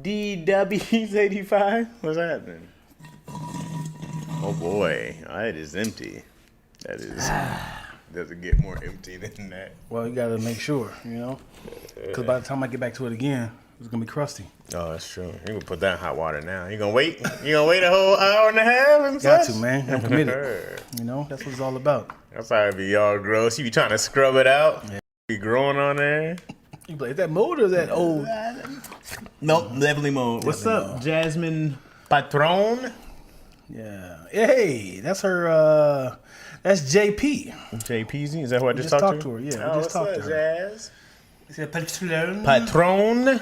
DW's85. What's happening? Oh boy, it is empty. That is doesn't get more empty than that. Well, you gotta make sure, because by the time I get back to it again, it's gonna be crusty. Oh, that's true. You can put that in hot water now. You gonna wait? You gonna wait a whole hour and a half and Got such? to, man. I'm committed. That's what it's all about. That's how it be all gross. You be trying to scrub it out. Yeah. Be growing on there. You be like, is that mold or is that old? Nope, definitely mold. What's up, Jasmine Patron? Yeah. Hey, that's her. That's JP. JPZ? Is that who I just talked to her? Yeah, we just talked to her. Jazz? Is it Patron? Patron?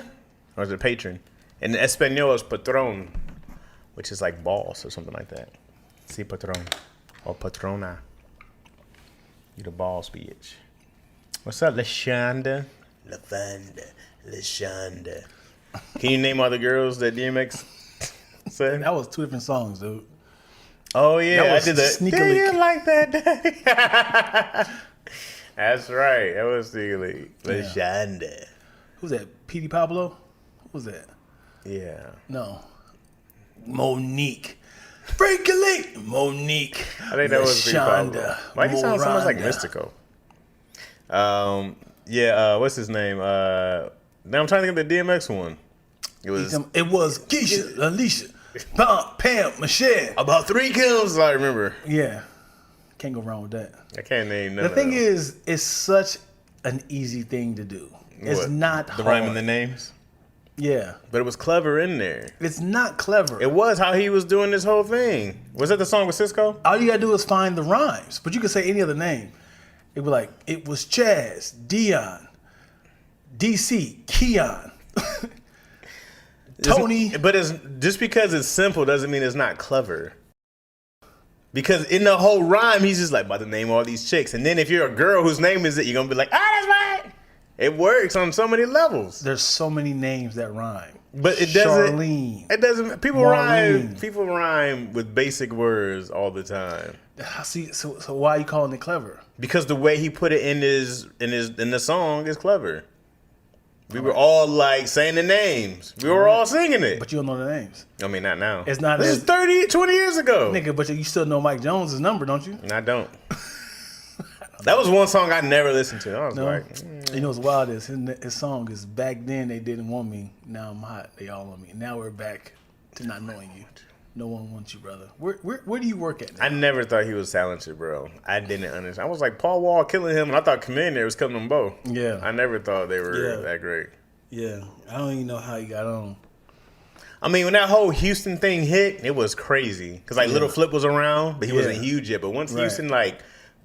Or is it patron? In Espanol, it's patron, which is like boss or something like that. Si patron. Or patrona. You the boss, bitch. What's up, LaShonda? LaShonda. Can you name all the girls that DMX said? That was 2 different songs, dude. Oh, yeah. I did that. Sneaky Do Leak. you like that day? That's right. That was Sneaky Leak. LaShonda. Who's that? Petey Pablo? Who was that? Yeah. No. Monique. Freaky Leak. Monique. I think that was Petey Pablo. Why do you sound so much like Miranda. Mystico? What's his name? Now I'm trying to think of the DMX one. It was Keisha, Alicia, Pam, Michelle. about 3 kills, I remember. Yeah. Can't go wrong with that. I can't name none The of thing them. is, it's such an easy thing to do. It's What? not the hard. rhyme and the names. Yeah. But it was clever in there. It's not clever. It was how he was doing this whole thing. Was that the song with Cisco? All you gotta do is find the rhymes. But you can say any other name. It'd be like, it was Chaz, Dion, DC, Keon, Tony. But it's just because it's simple doesn't mean it's not clever. Because in the whole rhyme, he's just like, about to name all these chicks. And then if you're a girl whose name is it, you're going to be like, that's right. It works on so many levels. There's so many names that rhyme. But it doesn't. Charlene. It doesn't. People Marlene. rhyme. People rhyme with basic words all the time. See, so why are you calling it clever? Because the way he put it in the song is clever. We were all like saying the names. We were all singing it. But you don't know the names. I mean, not now. It's not This as- is 30, 20 years ago. Nigga, but you still know Mike Jones' number, don't you? I don't. That was one song I never listened to. I was No. like, You know what's wild is his song is back then they didn't want me. Now I'm hot. They all want me. Now we're back to not knowing you. No one wants you, brother. Where do you work at now? I never thought he was talented, bro. I didn't understand. I was like, Paul Wall killing him, and I thought Commander was killing them both. Yeah. I never thought they were that great. Yeah. I don't even know how he got on. I mean, when that whole Houston thing hit, it was crazy. Because, like, Little Flip was around, but he wasn't huge yet. But once Houston, like,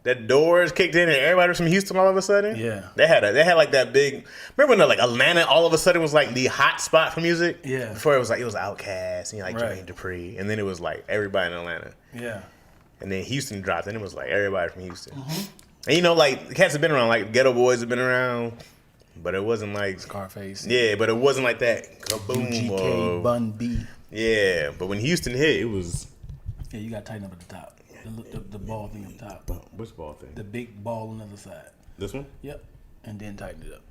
that doors kicked in and everybody was from Houston all of a sudden. Yeah. They had like that big. Remember when like Atlanta all of a sudden was like the hot spot for music? Yeah. Before it was Outkast and like Right. Jermaine Dupri, and then it was like everybody in Atlanta, Yeah. and then Houston dropped, and it was like everybody from Houston. And like the cats have been around, like Ghetto Boys have been around, but it wasn't like Scarface. yeah, but it wasn't like that. Kaboom, GK, Bun B. yeah, but when Houston hit, it was. Yeah, you got to tighten up at the top. The ball thing up top. Which ball thing? The big ball on the other side. This one? Yep. And then tighten it up.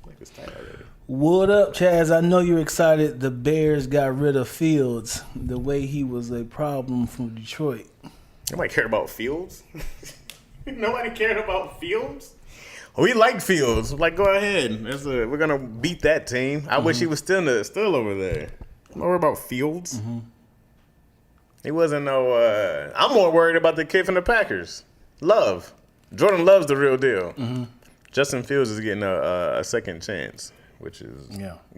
Like it's tight already. What up, Chaz? I know you're excited the Bears got rid of Fields the way he was a problem from Detroit. Nobody cared about Fields. Nobody cared about Fields. We like Fields. Like, go ahead. We're gonna beat that team. I wish he was still over there. I'm not worried about Fields. He wasn't no. I'm more worried about the kid from the Packers. Love. Jordan Love's the real deal. Justin Fields is getting a second chance, which is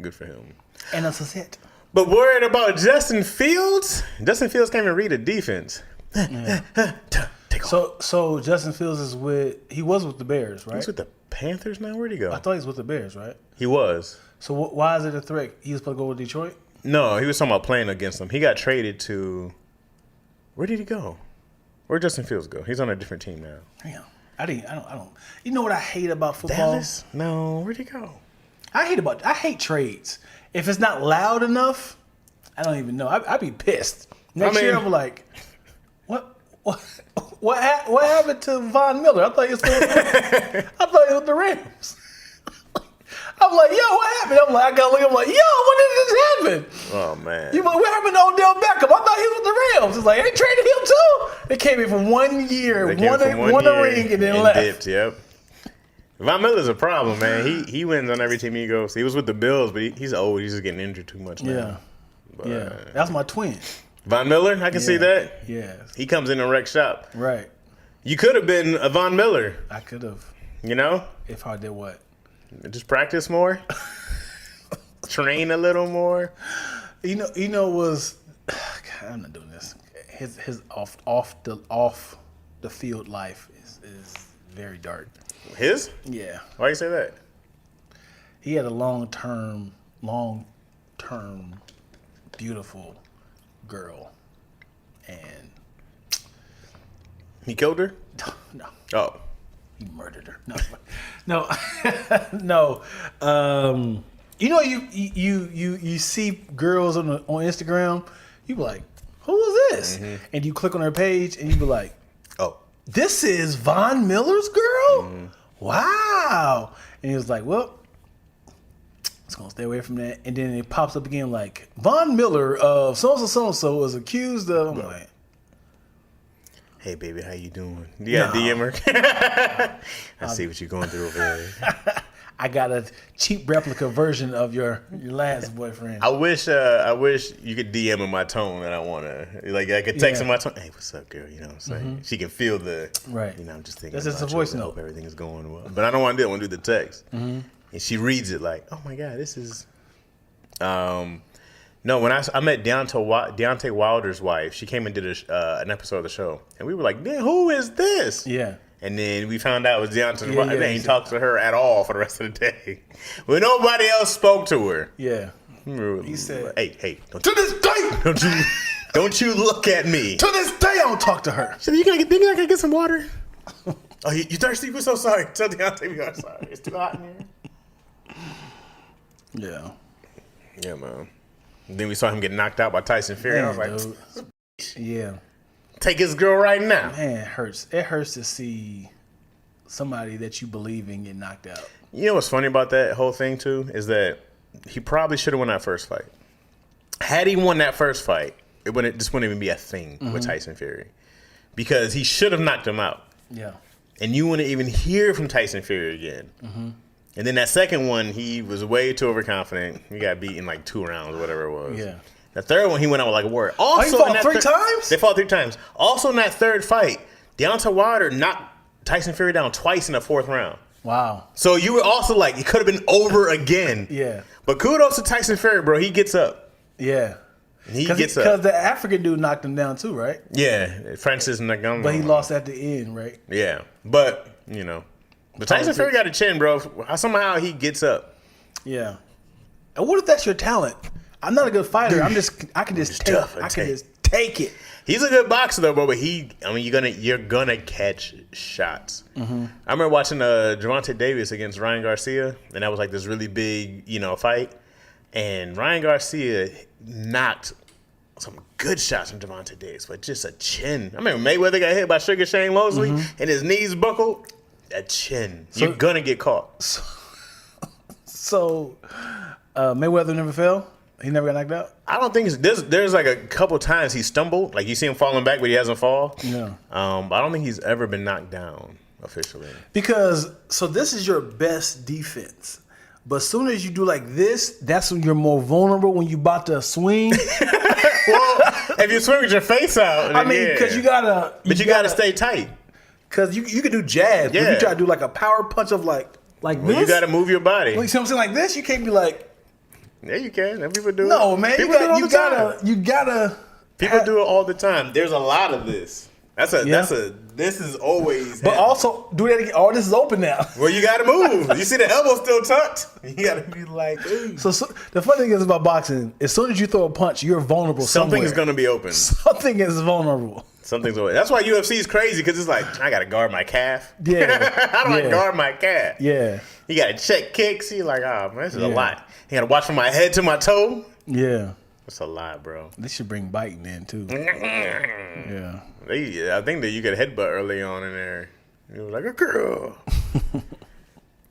good for him. And that's a hit. But worried about Justin Fields? Justin Fields can't even read a defense. Take off. So Justin Fields he was with the Bears, right? He's with the Panthers now? Where'd he go? I thought he was with the Bears, right? He was. So why is it a threat? He was supposed to go with Detroit? No, he was talking about playing against them. He got traded to. Where did he go? Where'd Justin Fields go? He's on a different team now. Damn. I don't. You know what I hate about football? Dallas? No, where'd he go? I hate trades. If it's not loud enough, I don't even know. I'd be pissed. Next year, I'm like, what happened to Von Miller? I thought he was the Rams. I'm like, yo, what happened? I'm like, I gotta look. I'm like, yo, when did this happen? Oh man. You like, what happened to Odell Beckham? I thought he was with the Rams. It's like they traded him too. They came in for 1 year, won a ring, and then left. Dipped, yep. Von Miller's a problem, man. He wins on every team he goes. He was with the Bills, but he's old. He's just getting injured too much now. Yeah, But, yeah. That's my twin. Von Miller, I can see that. Yeah. He comes in and wreck shop. Right. You could have been a Von Miller. I could have. You know? If I did what? Just practice more. Train a little more. You know was God, I'm not doing this. His off the field life is very dark. His? Yeah. Why you say that? He had a long term beautiful girl, and He killed her? no, Oh. he murdered her. No, no. You know, you see girls on Instagram, you be like, who is this? Mm-hmm. And you click on her page, and you be like, Oh. this is Von Miller's girl? Wow. And he was like, well, it's going to stay away from that. And then it pops up again like, Von Miller of so-and-so was accused of... I'm like, Hey, baby, how you doing? You got DM her? I see what you're going through over there. I got a cheap replica version of your last boyfriend. I wish you could DM in my tone that I want to. Like, I could text in my tone. Hey, what's up, girl? You know what I'm saying? She can feel the... Right. You know, I'm just thinking That's about just a you. voice I note. hope everything is going well. But I don't want to do it. I want to do the text. And she reads it like, oh, my God, this is... No, when I met Deontay Wilder's wife, she came and did an episode of the show. And we were like, man, who is this? Yeah. And then we found out it was Deontay's wife. yeah, They ain't talked to her at all for the rest of the day. When nobody else spoke to her. Yeah. He said, hey, To this day! don't you look at me. To this day, I don't talk to her. She said, you gonna get some water? Oh, you thirsty? We're so sorry. Tell Deontay we are sorry. It's too hot in here. Yeah. Yeah, man. And then we saw him get knocked out by Tyson Fury. I was like, dude. Yeah. take his girl right now. Man, it hurts. It hurts to see somebody that you believe in get knocked out. You know what's funny about that whole thing, too, is that he probably should have won that first fight. Had he won that first fight, this wouldn't even be a thing with Tyson Fury. Because he should have knocked him out. Yeah. And you wouldn't even hear from Tyson Fury again. And then that second one, he was way too overconfident. He got beat in like 2 rounds, whatever it was. Yeah. The third one, he went out with like a word. Also, he fought in that 3 times? They fought 3 times. Also, in that third fight, Deontay Wilder knocked Tyson Fury down twice in the 4th round. Wow. So you were also like, it could have been over again. Yeah. But kudos to Tyson Fury, bro. He gets up. Yeah. He gets up. Because the African dude knocked him down too, right? Yeah, Francis Ngannou. But he lost at the end, right? Yeah, but you know, but Tyson Fury got a chin, bro. Somehow he gets up. Yeah. And what if that's your talent? I'm not a good fighter. I can just take it. He's a good boxer though, bro. But you're gonna catch shots. I remember watching Gervonta Davis against Ryan Garcia, and that was like this really big, fight. And Ryan Garcia knocked some good shots from Gervonta Davis, but just a chin. I remember Mayweather got hit by Sugar Shane Mosley, and his knees buckled. A chin. You're gonna get caught. So Mayweather never fell? He never got knocked out? I don't think there's like a couple times he stumbled. Like you see him falling back, but he hasn't fall. Yeah. But I don't think he's ever been knocked down officially. Because, so this is your best defense. But as soon as you do like this, that's when you're more vulnerable when you about to swing. Well, if you swing with your face out, I mean, because you gotta... But you gotta stay tight. Because you can do jabs. Yeah. But if you try to do like a power punch of like this... You gotta move your body. You see what I'm saying? Like this, you can't be like... Yeah, you can. And people do it. No, man. People You gotta... People do it all the time. There's a lot of this. This is always. But also, do that again. Oh, this is open now. Well, you got to move. You see the elbow still tucked. You got to be like, ooh. So the funny thing is about boxing, as soon as you throw a punch, you're vulnerable. Something somewhere. is going to be open. Something is vulnerable. Something's open. That's why UFC is crazy because it's like, I got to guard my calf. Yeah. How do I guard my calf? Yeah. You got to check kicks. You're like, oh, man, this is a lot. You got to watch from my head to my toe. Yeah. That's a lot, bro. They should bring biting in, too. Yeah. I think that you get headbutt early on in there. You were like, a girl.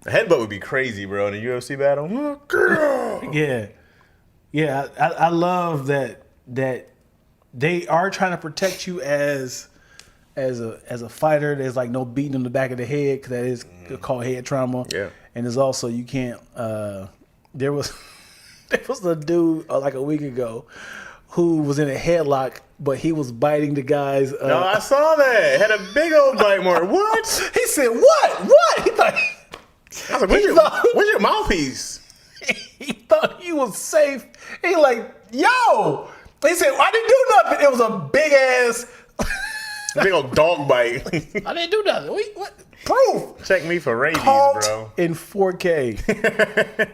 The headbutt would be crazy, bro, in a UFC battle. Oh, girl. Yeah. I love that they are trying to protect you as a fighter. There's like no beating in the back of the head because that is called head trauma. Yeah. And there's also you can't. There was a dude like a week ago who was in a headlock, but he was biting the guy's. No, I saw that. Had a big old bite mark. What? He said, "What?" He thought. I was like, where's your mouthpiece? He thought he was safe. He like, yo. He said, I didn't do nothing. It was a big ass. Big old dog bite. I didn't do nothing. What? Proof. Check me for rabies, Caught bro. in 4K.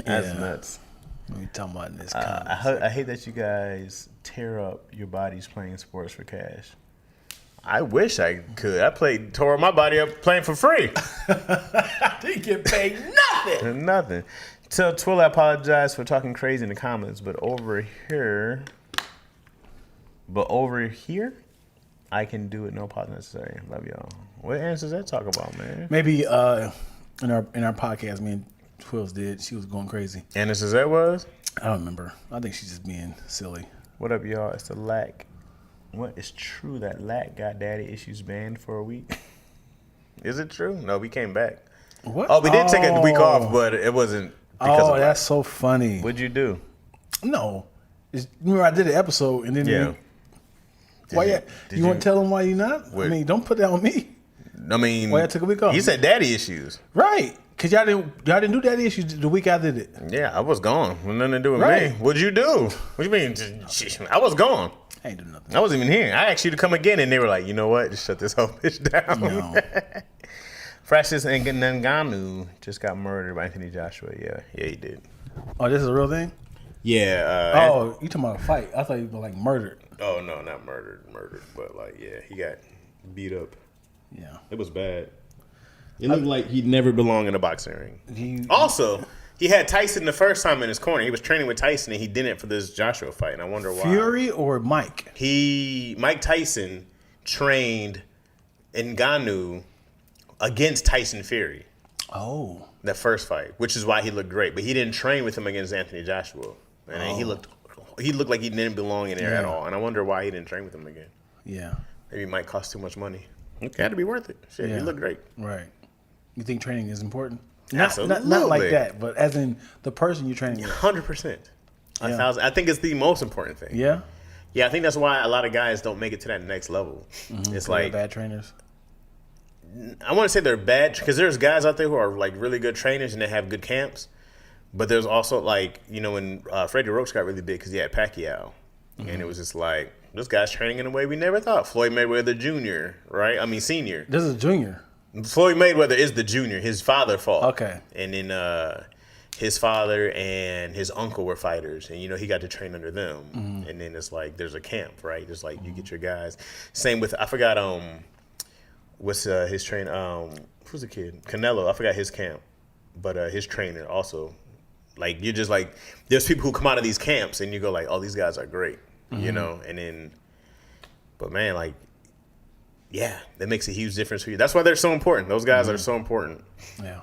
That's nuts. What are you talking about in this I hate that you guys tear up your bodies playing sports for cash. I wish I could. I tore my body up playing for free. I didn't get paid nothing. Nothing. Tell Twill I apologize for talking crazy in the comments, but over here, I can do it. No pause necessary. Love y'all. What answers that talk about, man? Maybe in our podcast, me and Twills did. She was going crazy. Answers that was? I don't remember. I think she's just being silly. What up, y'all? It's the Lack. What is true that Lack got daddy issues banned for a week? Is it true? No, we came back. What? Oh, we did take a week off, but it wasn't because of that's so funny. What'd you do? No. Remember I did an episode and then Yeah. You want to tell them why you not? I mean, don't put that on me. I mean, why I took a week off? He said daddy issues. Right. Because y'all didn't do daddy issues the week I did it. Yeah, I was gone. Nothing to do with Right. me. What'd you do? What you mean? I was gone. I ain't do nothing. I wasn't even here. I asked you to come again, and they were like, you know what? Just shut this whole bitch down. No. Francis Ngannou just got murdered by Anthony Joshua. Yeah, he did. Oh, this is a real thing? Yeah. You talking about a fight. I thought you were like murdered. Oh, no, not murdered. But, like, yeah, he got beat up. Yeah. It was bad. It looked like he'd never belong in a boxing ring. Also, he had Tyson the first time in his corner. He was training with Tyson, and he didn't for this Joshua fight, and I wonder why. Fury or Mike? Mike Tyson trained Ngannou against Tyson Fury. Oh. That first fight, which is why he looked great. But he didn't train with him against Anthony Joshua. And he looked like he didn't belong in there at all. And I wonder why he didn't train with him again. Yeah. Maybe it might cost too much money. It had to be worth it. Shit, he looked great. Right. You think training is important? Absolutely. Not like that, but as in the person you're training with. 100%. 1,000. I think it's the most important thing. Yeah? Yeah, I think that's why a lot of guys don't make it to that next level. It's like bad trainers. I want to say they're bad because there's guys out there who are like really good trainers and they have good camps. But there's also like, when Freddie Roach got really big because he had Pacquiao. And it was just like, this guy's training in a way we never thought. Floyd Mayweather Jr., right? I mean, senior. This is junior. Floyd Mayweather is the junior. His father fought. Okay. And then his father and his uncle were fighters. And, he got to train under them. And then it's like, there's a camp, right? It's like you get your guys. Same with, I forgot, what's his trainer? Who's the kid? Canelo. I forgot his camp. But his trainer also. Like, you're just like, there's people who come out of these camps and you go like, oh, these guys are great, and then, but man, like, yeah, that makes a huge difference for you. That's why they're so important. Those guys are so important. Yeah.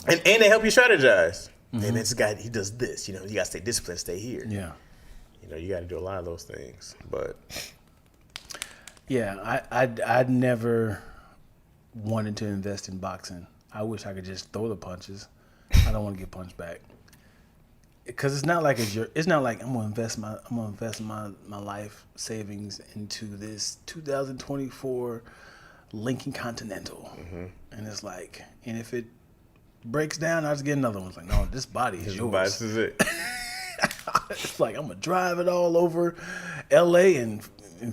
And they help you strategize. And this guy, he does this, you got to stay disciplined, stay here. Yeah. You got to do a lot of those things, but. Yeah, I'd never wanted to invest in boxing. I wish I could just throw the punches. I don't want to get punched back. Because it's not like I'm gonna invest my life savings into this 2024 Lincoln Continental, and it's like, and if it breaks down, I'll just get another one. It's like, no, this body is yours. This is it. It's like I'm gonna drive it all over L.A. and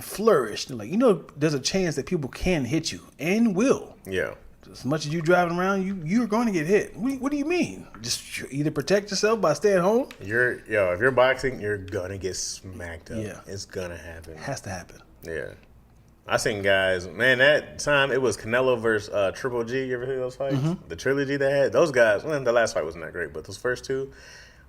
flourish. They're like, there's a chance that people can hit you and will. Yeah. As much as you driving around, you're going to get hit. What do you mean? Just either protect yourself by staying home. If you're boxing, you're gonna get smacked up. Yeah. It's gonna happen. It has to happen. Yeah. I seen guys, man, that time it was Canelo versus Triple G. You ever hear those fights? The trilogy they had? Those guys, the last fight wasn't that great, but those first two,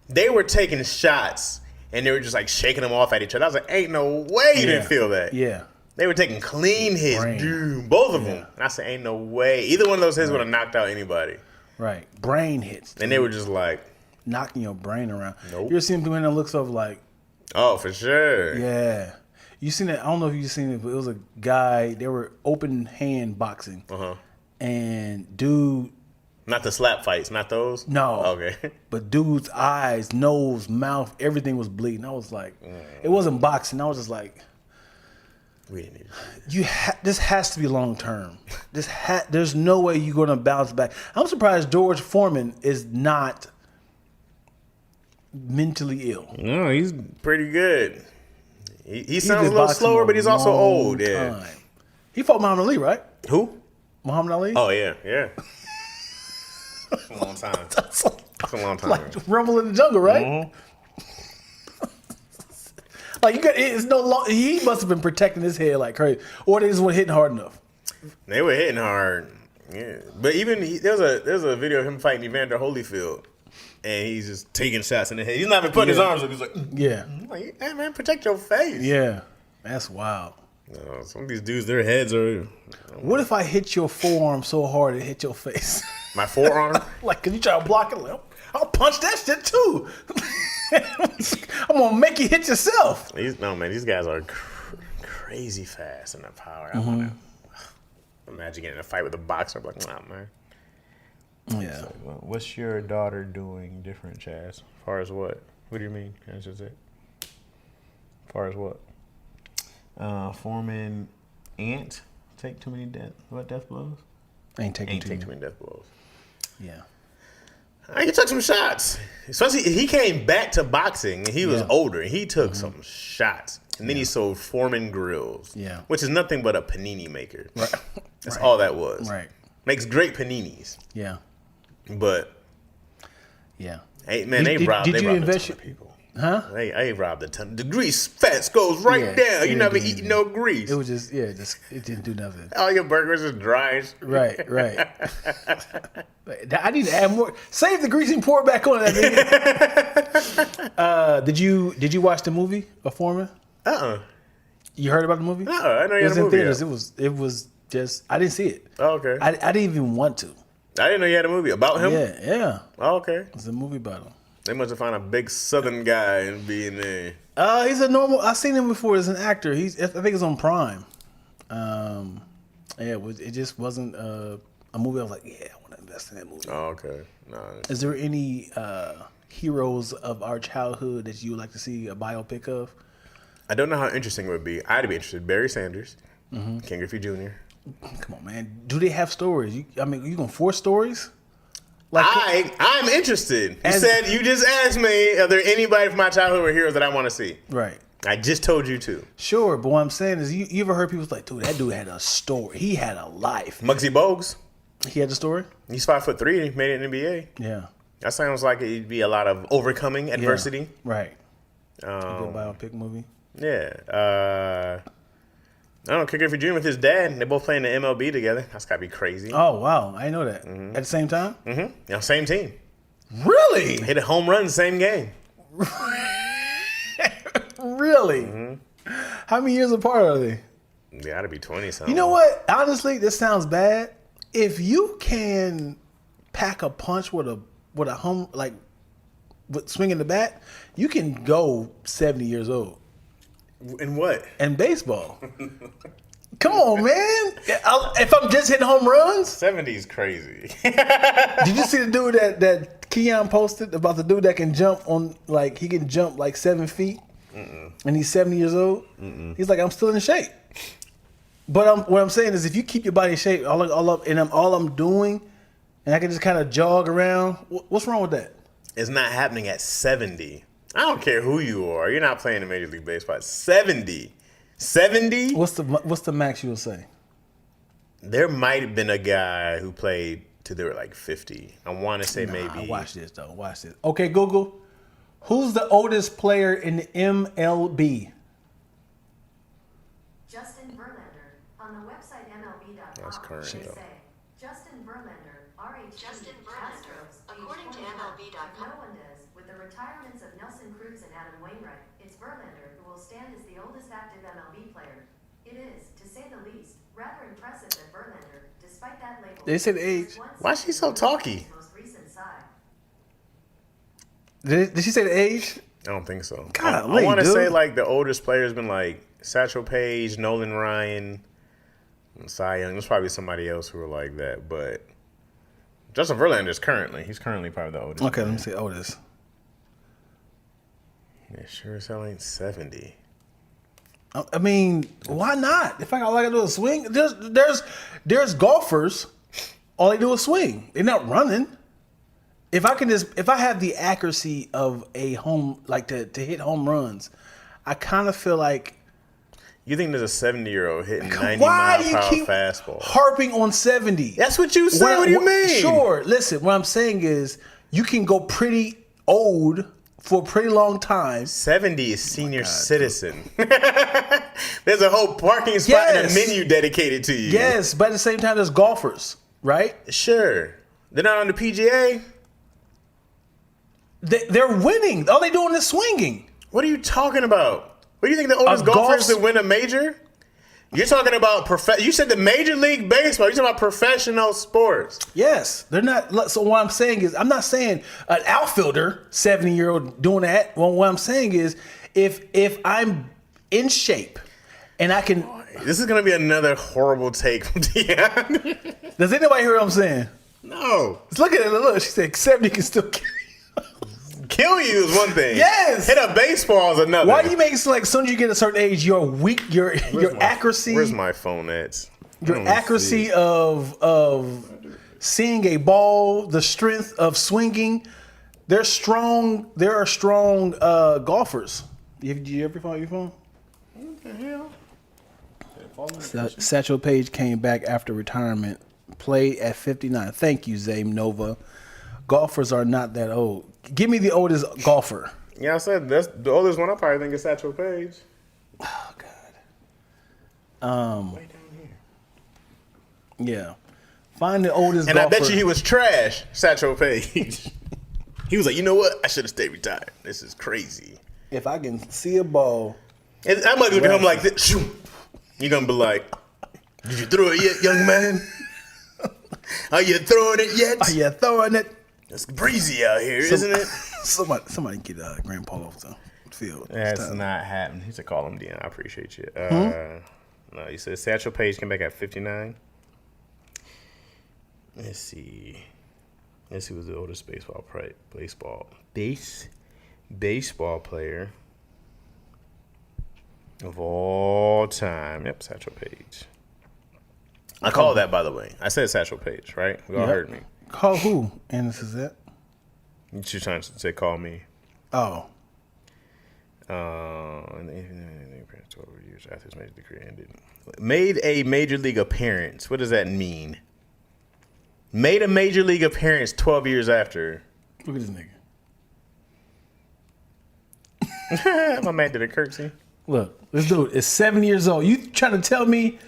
they were taking shots and they were just like shaking them off at each other. I was like, ain't no way you didn't feel that. Yeah. They were taking clean hits, dude, both of them. And I said, ain't no way. Either one of those hits would have knocked out anybody. Right. Brain hits. And they were just like, knocking your brain around. Nope. You ever seen people in that looks of like, oh, for sure. yeah. You seen it? I don't know if you seen it, but it was a guy. They were open hand boxing, and dude. Not the slap fights, not those. No. Okay. But dude's eyes, nose, mouth, everything was bleeding. I was like, it wasn't boxing. I was just like, we didn't need this has to be long term. There's no way you're gonna bounce back. I'm surprised George Foreman is not mentally ill. No, he's pretty good. He sounds a been little boxing slower, a but he's also long old. Yeah. time. He fought Muhammad Ali, right? Who? Muhammad Ali. Oh yeah, yeah. That's a long time. That's a long time. Like Rumble in the Jungle, right? Mm-hmm. Like you got, it's no long. He must have been protecting his head like crazy, or they just weren't hitting hard enough. They were hitting hard. Yeah, but even there's a video of him fighting Evander Holyfield, and he's just taking shots in the head. He's not even putting his arms up. He's like, Yeah, I'm like, hey man, protect your face. yeah, that's wild. Some of these dudes, their heads are. What if I hit your forearm so hard it hit your face? My forearm. Like, cause you try to block it. Like, I'll punch that shit too. I'm gonna make you hit yourself. These guys are crazy fast in their power. I want to imagine getting in a fight with a boxer. I'm like, nah, man. Yeah. Well, what's your daughter doing different, Chaz? As far as what? What do you mean? That's just it. As far as what? Foreman Ant take too many death blows? Ain't taking Ain't take too many death blows. Yeah. He took some shots. Especially, he came back to boxing and he was older. He took some shots. And then he sold Foreman Grills. Yeah. Which is nothing but a panini maker. Right. That's all that was. Right. Makes great paninis. Yeah. But, Yeah. hey, man, they robbed a ton of people. Huh? They robbed a ton. The grease fats goes right down. You never eating no grease. It was just it didn't do nothing. All your burgers is dry. Right. I need to add more. Save the grease and pour it back on that. Did you watch the movie of Foreman? You heard about the movie? I know you It had was a in movie. theaters. It was just I didn't see it. Oh, okay. I didn't even want to. I didn't know you had a movie about him. Yeah. Oh, okay. It's a movie about him. They must have found a big Southern guy and be in there. He's a normal. I've seen him before as an actor. I think it's on Prime. It just wasn't a movie. I was like, yeah, I want to invest in that movie. Oh, okay. No. Is there any heroes of our childhood that you would like to see a biopic of? I don't know how interesting it would be. I'd be interested. Barry Sanders, Ken Griffey Jr. Come on, man. Do they have stories? You gonna force stories? Like I'm interested. You just asked me, are there anybody from my childhood or heroes that I want to see? Right. I just told you to. Sure, but what I'm saying is, you ever heard people like, dude, that dude had a story. He had a life. Muggsy Bogues. He had a story? He's 5'3" and he made it in the NBA. Yeah. That sounds like it'd be a lot of overcoming adversity. Yeah. Right. Good biopic movie. Yeah. I don't know, Ken Griffey Jr. with his dad. They both playing the MLB together. That's got to be crazy. Oh, wow. I didn't know that. At the same time? Mm-hmm. Yeah, same team. Really? Hit a home run, same game. Really? How many years apart are they? Got to be 20-something. You know what? Honestly, this sounds bad. If you can pack a punch with a home, like with swinging the bat, you can go 70 years old. In what? In baseball. Come on, man. If I'm just hitting home runs. 70's crazy. Did you see the dude that Keon posted about the dude that can jump he can jump like 7 feet? And he's 70 years old? He's like, I'm still in shape. But what I'm saying is, if you keep your body in shape, all I'm doing, and I can just kind of jog around, what's wrong with that? It's not happening at 70. I don't care who you are. You're not playing in Major League Baseball at 70. 70? What's the max you'll say? There might have been a guy who played till they were like 50. I want to say maybe. Watch this, though. Watch this. Okay, Google. Who's the oldest player in the MLB? Justin Verlander. On the website MLB.com, That's current, they though. say, Justin Verlander, RH Justin Verlander, Astros, according age to 29. MLB.com. No one does. With the retirements of Nelson Cruz and Adam Wainwright, it's Verlander who will stand as the oldest active MLB player. It is, to say the least, rather impressive that Verlander, despite that label, They said age. Why is she so talky? most Did she say the age? I don't think so. Golly, I want to dude. say like the oldest player has been like Satchel Paige, Nolan Ryan, and Cy Young. There's probably somebody else who are like that, but Justin Verlander's he's currently probably the oldest. Okay, let me see oldest. Yeah, sure as hell ain't 70. I mean, why not? If all I gotta do is swing, there's golfers. All they do is swing. They're not running. If I have the accuracy of a home, like to hit home runs, I kind of feel like. You think there's a 70-year-old hitting 90 Why mile do you per hour keep fastball? harping on 70? That's what you said. What do you mean? Sure. Listen, what I'm saying is you can go pretty old for a pretty long time. 70 is senior citizen. There's a whole parking spot and a Yes. menu dedicated to you. Yes, but at the same time, there's golfers, right? Sure. They're not on the PGA. They're winning. All they're doing is swinging. What are you talking about? What do you think the oldest golfer is to win a major? You're talking about you said the Major League Baseball. You're talking about professional sports. Yes, they're not. So what I'm saying is, I'm not saying an outfielder, 70-year-old, doing that. Well, what I'm saying is, if I'm in shape and I can, This is going to be another horrible take from Deion. does anybody hear what I'm saying? No. Let's look at it. Look, she said 70 can still carry. Kill you is one thing. Yes. Hit a baseball is another. Why do you make it so like as soon as you get a certain age, your weak, your accuracy, Where's my phone at? your accuracy of seeing a ball, the strength of swinging, they're strong. There are strong golfers. Did you ever follow your phone? What the hell? Satchel Paige came back after retirement, played at 59. Thank you, Zay Nova. Golfers are not that old. Give me the oldest golfer. Yeah, I said that's the oldest one. I probably think is Satchel Paige. Oh God. Way down here. Yeah. Find the oldest And golfer. I bet you he was trash, Satchel Paige. He was like, you know what? I should have stayed retired. This is crazy. If I can see a ball. And I might look at him like this. Shoo. You're going to be like, did you throw it yet, young man? Are you throwing it yet? Are you throwing it? It's breezy out here, isn't it? Somebody get Grandpa off the field. That's not happening. He said, call him Deion. I appreciate you. No, you said Satchel Paige came back at 59. Let's see. Let's see who's the oldest baseball player of all time. Yep, Satchel Paige. I called that, by the way. I said Satchel Paige, right? You all heard me. Call who? And this is it? You're trying to say call me. Oh. And 12 years after his major league career ended. Made a major league appearance. What does that mean? Made a major league appearance 12 years after. Look at this nigga. My man did a curtsy. Look, this dude is 7 years old. You trying to tell me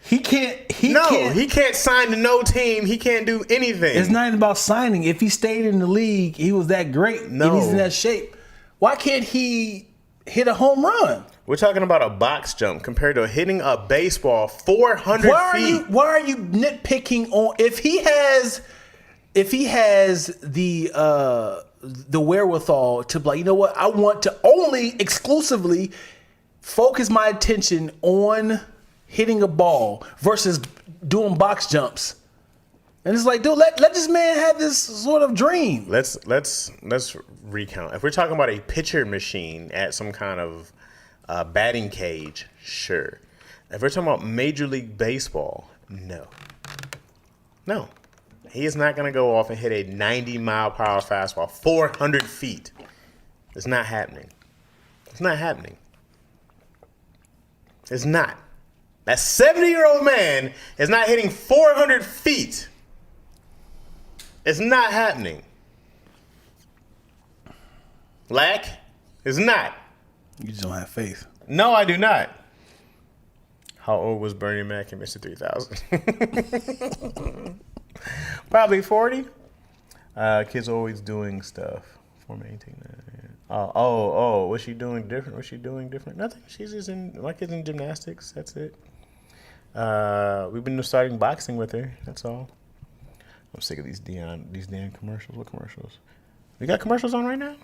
he can't sign to no team. He can't do anything. It's not even about signing. If he stayed in the league, he was that great. No. And he's in that shape. Why can't he hit a home run? We're talking about a box jump compared to hitting a baseball 400 feet. Why are you nitpicking on if he has the wherewithal to be like, you know what, I want to only exclusively focus my attention on hitting a ball versus doing box jumps. And it's like, dude, let this man have this sort of dream. Let's recount. If we're talking about a pitcher machine at some kind of batting cage, sure. If we're talking about Major League Baseball, no. He is not going to go off and hit a 90 mile per hour fastball 400 feet. It's not happening. It's not. That 70-year-old man is not hitting 400 feet. It's not happening. Lack is not. You just don't have faith. No, I do not. How old was Bernie Mac in Mr. 3000? Probably 40. Kids always doing stuff for maintaining that. Oh, what's she doing different? Nothing. She's just my kid's in gymnastics. That's it. We've been starting boxing with her. That's all. I'm sick of these damn commercials. What commercials? We got commercials on right now?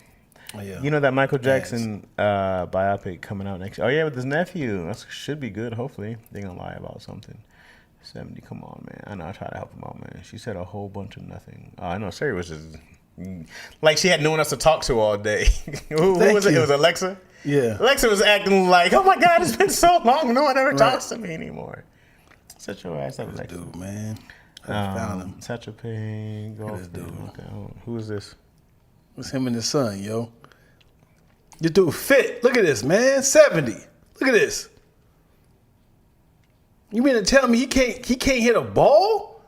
Oh, yeah. You know that Michael Jackson biopic coming out next year? Oh, yeah, with his nephew. That should be good, hopefully. They're going to lie about something. 70, come on, man. I know, I try to help him out, man. She said a whole bunch of nothing. I know, Sari was just... Like she had no one else to talk to all day. who was it? It was Alexa? Yeah. Alexa was acting like, oh, my God, it's been so long. No one ever talks to me anymore. Shut your ass up, Alexa. Dude, man. I found him. Satchel Paige, golf. this dude. Okay, who is this? It's him and his son, yo. This dude fit. Look at this, man. 70. Look at this. You mean to tell me he can't hit a ball?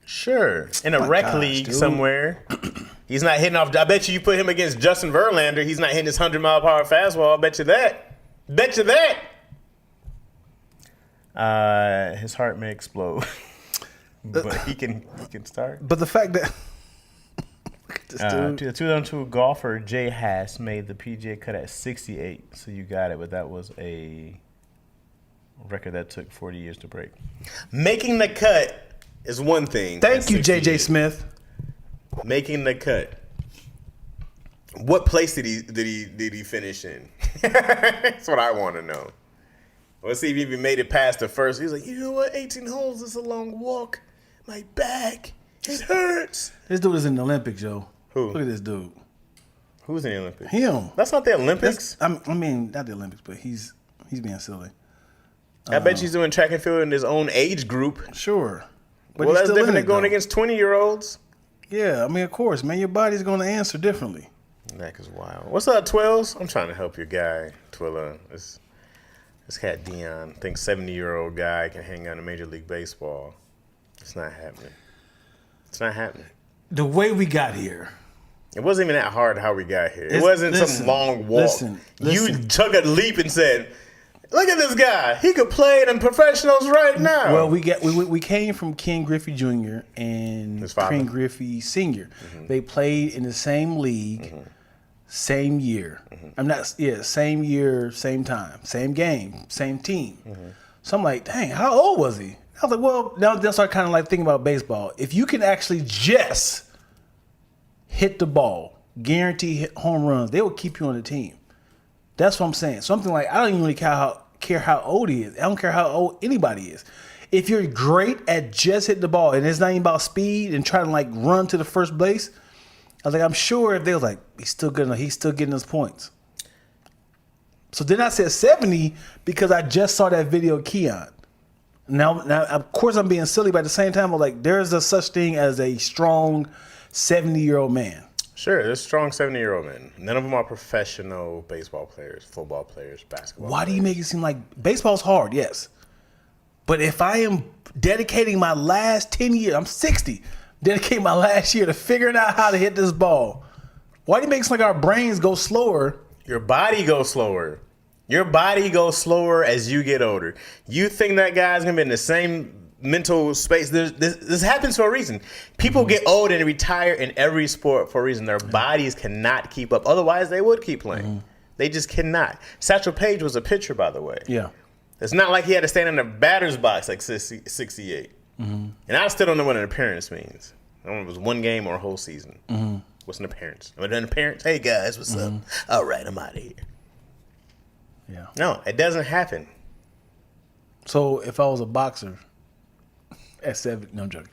Sure. In a rec league dude. somewhere. He's not hitting off. I bet you put him against Justin Verlander. He's not hitting his 100-mile-per-hour fastball. I bet you that. Bet you that. His heart may explode. But he can start. But the fact that look at this dude. The 2002 golfer Jay Haas made the PGA cut at 68, so you got it. But that was a record that took 40 years to break. Making the cut is one thing. Thank you, At JJ 68. Smith. Making the cut. What place did he finish in? That's what I want to know. Let's see if he even made it past the first. He's like, you know what? 18 holes is a long walk. My back, it hurts. This dude is in the Olympics, yo. Who? Look at this dude. Who's in the Olympics? Him. That's not the Olympics. I mean, not the Olympics, but he's being silly. I bet he's doing track and field in his own age group. Sure. But Well, he's that's still in different than it, going though. against 20-year-olds. Yeah, I mean, of course, man. Your body's going to answer differently. That is wild. What's up, Twills? I'm trying to help your guy, Twilla. This cat Dion thinks 70-year-old guy can hang out in Major League Baseball. It's not happening. It's not happening. The way we got here. It wasn't even that hard how we got here. It It's- wasn't some listen, long walk. listen. You took a leap and said, look at this guy. He could play in professionals right now. Well, we came from Ken Griffey Jr. and His father. Ken Griffey Sr. They played in the same league, same year. Same year, same time, same game, same team. So I'm like, dang, how old was he? I was like, well, now that's what I kind of like thinking about baseball. If you can actually just hit the ball, guarantee hit home runs, they will keep you on the team. That's what I'm saying. Something like, I don't even really care how old he is. I don't care how old anybody is. If you're great at just hitting the ball and it's not even about speed and trying to like run to the first base, I was like, I'm sure if they was like, he's still good enough, he's still getting his points. So then I said 70 because I just saw that video of Keon. Now, of course, I'm being silly, but at the same time, I'm like, there's a such thing as a strong 70-year-old man. sure, there's strong 70-year-old men. None of them are professional baseball players, football players, basketball Why do you players. make it seem like baseball's hard? Yes. But if I am dedicating my last 10 years, I'm 60, dedicating my last year to figuring out how to hit this ball, why do you make it seem like our brains go slower? Your body goes slower. Your body goes slower as you get older. You think that guy's going to be in the same mental space. This happens for a reason. People get old and retire in every sport for a reason. Their bodies cannot keep up. Otherwise, they would keep playing. They just cannot. Satchel Paige was a pitcher, by the way. Yeah. It's not like he had to stand in the batter's box like 68. And I still don't know what an appearance means. I don't know if it was one game or a whole season. What's an appearance? An appearance? Hey, guys, what's up? All right, I'm out of here. Yeah. No, it doesn't happen. So if I was a boxer at 7, no, I'm joking.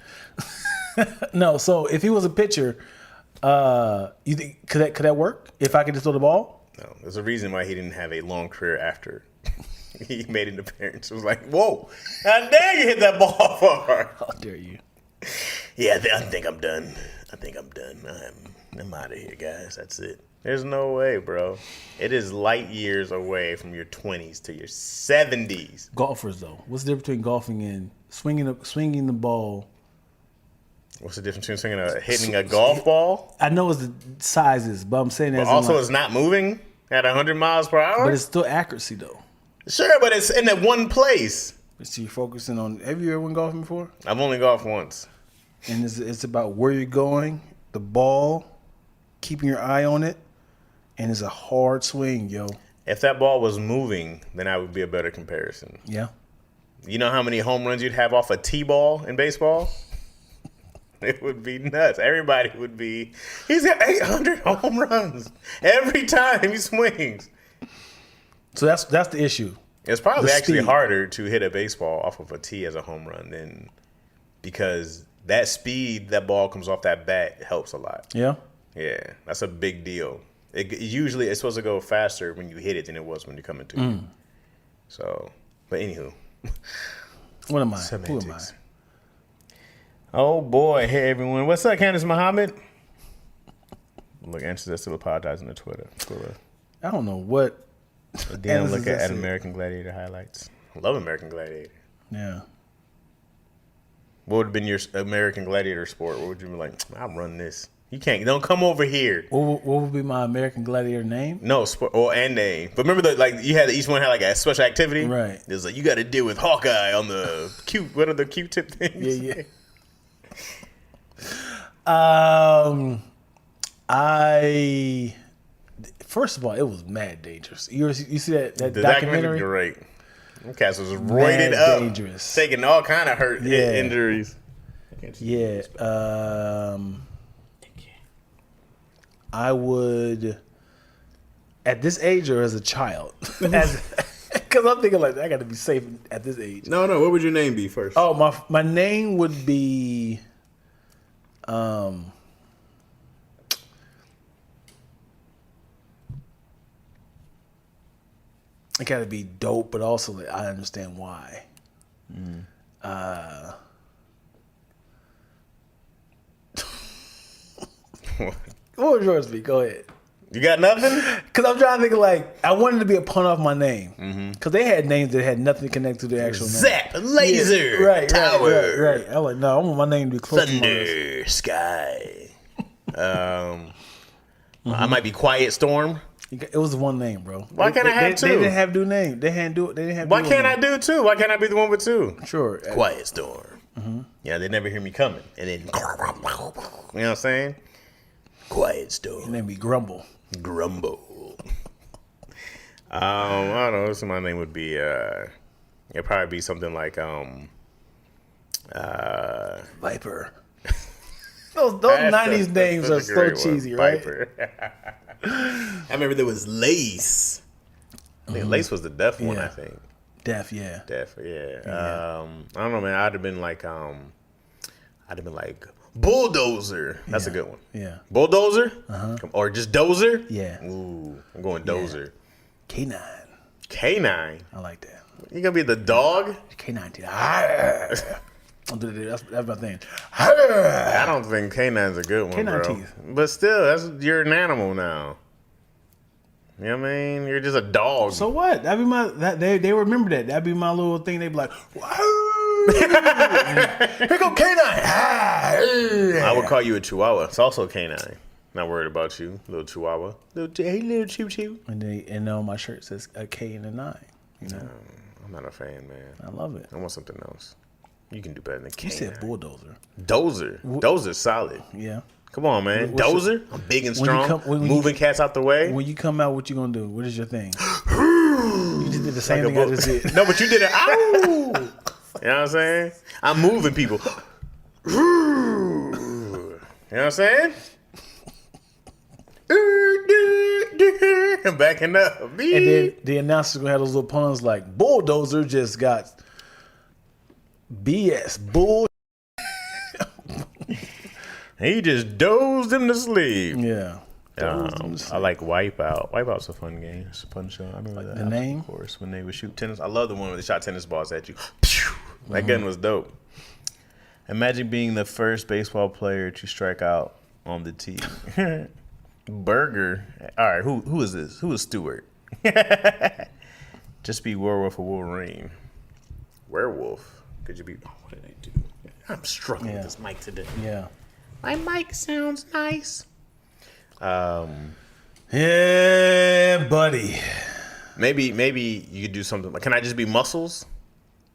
No, so if he was a pitcher, you think could that work? If I could just throw the ball? No, there's a reason why he didn't have a long career after he made an appearance. It was like, whoa, how dare you hit that ball far? How dare you? Yeah, I think I'm done. I'm out of here, guys. That's it. There's no way, bro. It is light years away from your 20s to your 70s. Golfers, though, what's the difference between golfing and swinging the ball? What's the difference between hitting a golf ball? I know it's the sizes, but I'm saying that. But also, it's not moving at 100 miles per hour? but it's still accuracy, though. Sure, but it's in that one place. So you're focusing on. Have you ever went golfing before? I've only golfed once. And it's about where you're going, the ball, keeping your eye on it, and it's a hard swing, yo. If that ball was moving, then that would be a better comparison. Yeah. You know how many home runs you'd have off a T-ball in baseball? It would be nuts. Everybody would be. He's got 800 home runs every time he swings. So that's the issue. It's probably The actually speed. harder to hit a baseball off of a tee as a home run than because that speed that ball comes off that bat helps a lot. Yeah. Yeah, that's a big deal. Usually it's supposed to go faster when you hit it than it was when you're coming to it. So, but anywho. What am I? Who am I? Semantics. Oh boy, hey everyone. What's up, Candace Muhammad? Look, answers us to apologize on the Twitter. I don't know what. Then Answers look at us to- American Gladiator highlights. I love American Gladiator. Yeah. What would have been your American Gladiator sport? What would you be like? I'll run this. You can't. Don't come over here. What would be my American Gladiator name? No sport or and name. But remember you had each one had like a special activity. Right. There's like you got to deal with Hawkeye on the Q. What are the Q-tip things? Yeah. I first of all, it was mad dangerous. You see that The documentary? great. Them cats was roided Mad up, dangerous. taking all kind of hurt Yeah. injuries. Yeah. I would, at this age or as a child, because I'm thinking like I got to be safe at this age. No. What would your name be first? Oh, my name would be, it got to be dope, but also that I understand why. What would yours be? Go ahead. You got nothing? Because I'm trying to think of like, I wanted to be a pun off my name. Because they had names that had nothing connected to their actual name. Zap, laser, Right. tower, I'm like, no, I want my name to be close to mine. thunder, sky. I might be Quiet Storm. It was one name, bro. Why can't I have two? They didn't have two names. They didn't have. Why dual can't I names. do two? Why can't I be the one with two? Sure. Quiet Storm. Yeah, they never hear me coming, and then you know what I'm saying? Quiet Storm. Name be Grumble. Grumble. I don't know. So my name would be. It'd probably be something like Viper. Those 90s names are so cheesy, right? Viper. I remember there was Lace. I think Lace was the deaf one. Yeah. I think Deaf, yeah. deaf. Yeah. I don't know, man. I'd have been like Bulldozer. That's a good one. Yeah. Bulldozer, or just Dozer. Yeah. Ooh, I'm going Dozer. K9. K9. I like that. You gonna be the dog? K9 did. I'll do that. That's my thing. I don't think K9's a good one, Canine bro. teeth. But still, you're an animal now. You know what I mean? You're just a dog. So what? That'd be they remember that. That'd be my little thing. They'd be like, here go K9. I would call you a Chihuahua. It's also K9. Not worried about you, little Chihuahua. Hey, little Choo Choo. And on my shirt says a K and a 9. You know, I'm not a fan, man. I love it. I want something else. You can do better than K9. You said bulldozer. Dozer. Dozer's solid. Yeah. Come on, man. What's Dozer. I'm big and when you strong. come- when you- moving cats out the way. When you come out, what you gonna do? What is your thing? You just did the same Like a thing I bull- just did. No, but you did it. Ow! You know what I'm saying? I'm moving people. You know what I'm saying? I'm backing up. And then the announcer's gonna have those little puns like bulldozer just got BS bull. He just dozed him to sleep. Yeah. I like Wipeout. Wipeout's a fun game. It's a fun show. I remember that. The name? Of course, when they would shoot tennis. I love the one where they shot tennis balls at you. Pew! That gun was dope. Imagine being the first baseball player to strike out on the tee. Burger. All right, who is this? Who is Stewart? Just be Werewolf or Wolverine. Werewolf. Could you be? Oh, what did I do? I'm struggling with this mic today. Yeah. My mic sounds nice. Yeah, buddy. Maybe you could do something. Can I just be Muscles?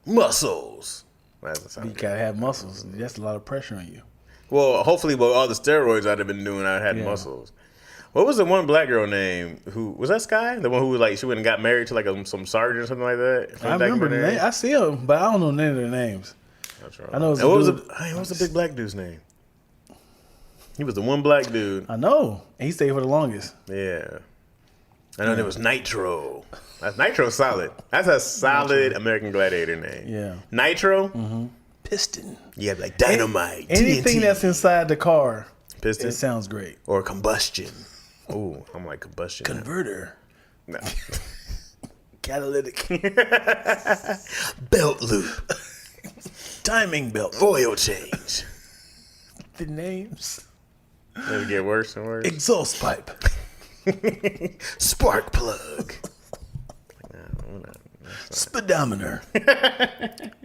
Muscles. That doesn't sound You good. gotta have muscles. That's a lot of pressure on you. Well, hopefully, with all the steroids I'd have been doing, I'd had Yeah. muscles. What was the one black girl name who was that Sky? The one who was like she went and got married to like some sergeant or something like that. I remember the name. I see them, but I don't know none of their names. That's right. I know it was And a what was dude- what was the big black dude's name? He was the one black dude. I know. And he stayed for the longest. Yeah. I know there was Nitro. Nitro's solid. That's a solid American Gladiator name. Yeah. Nitro? Piston. Yeah, like dynamite. Anything TNT. that's inside the car, Piston. it sounds great. Or combustion. Ooh, I'm like combustion. Converter. No. Catalytic. Belt loop. Timing belt. Oil change. The names. It'll get worse and worse. Exhaust pipe. Spark plug. Speedometer.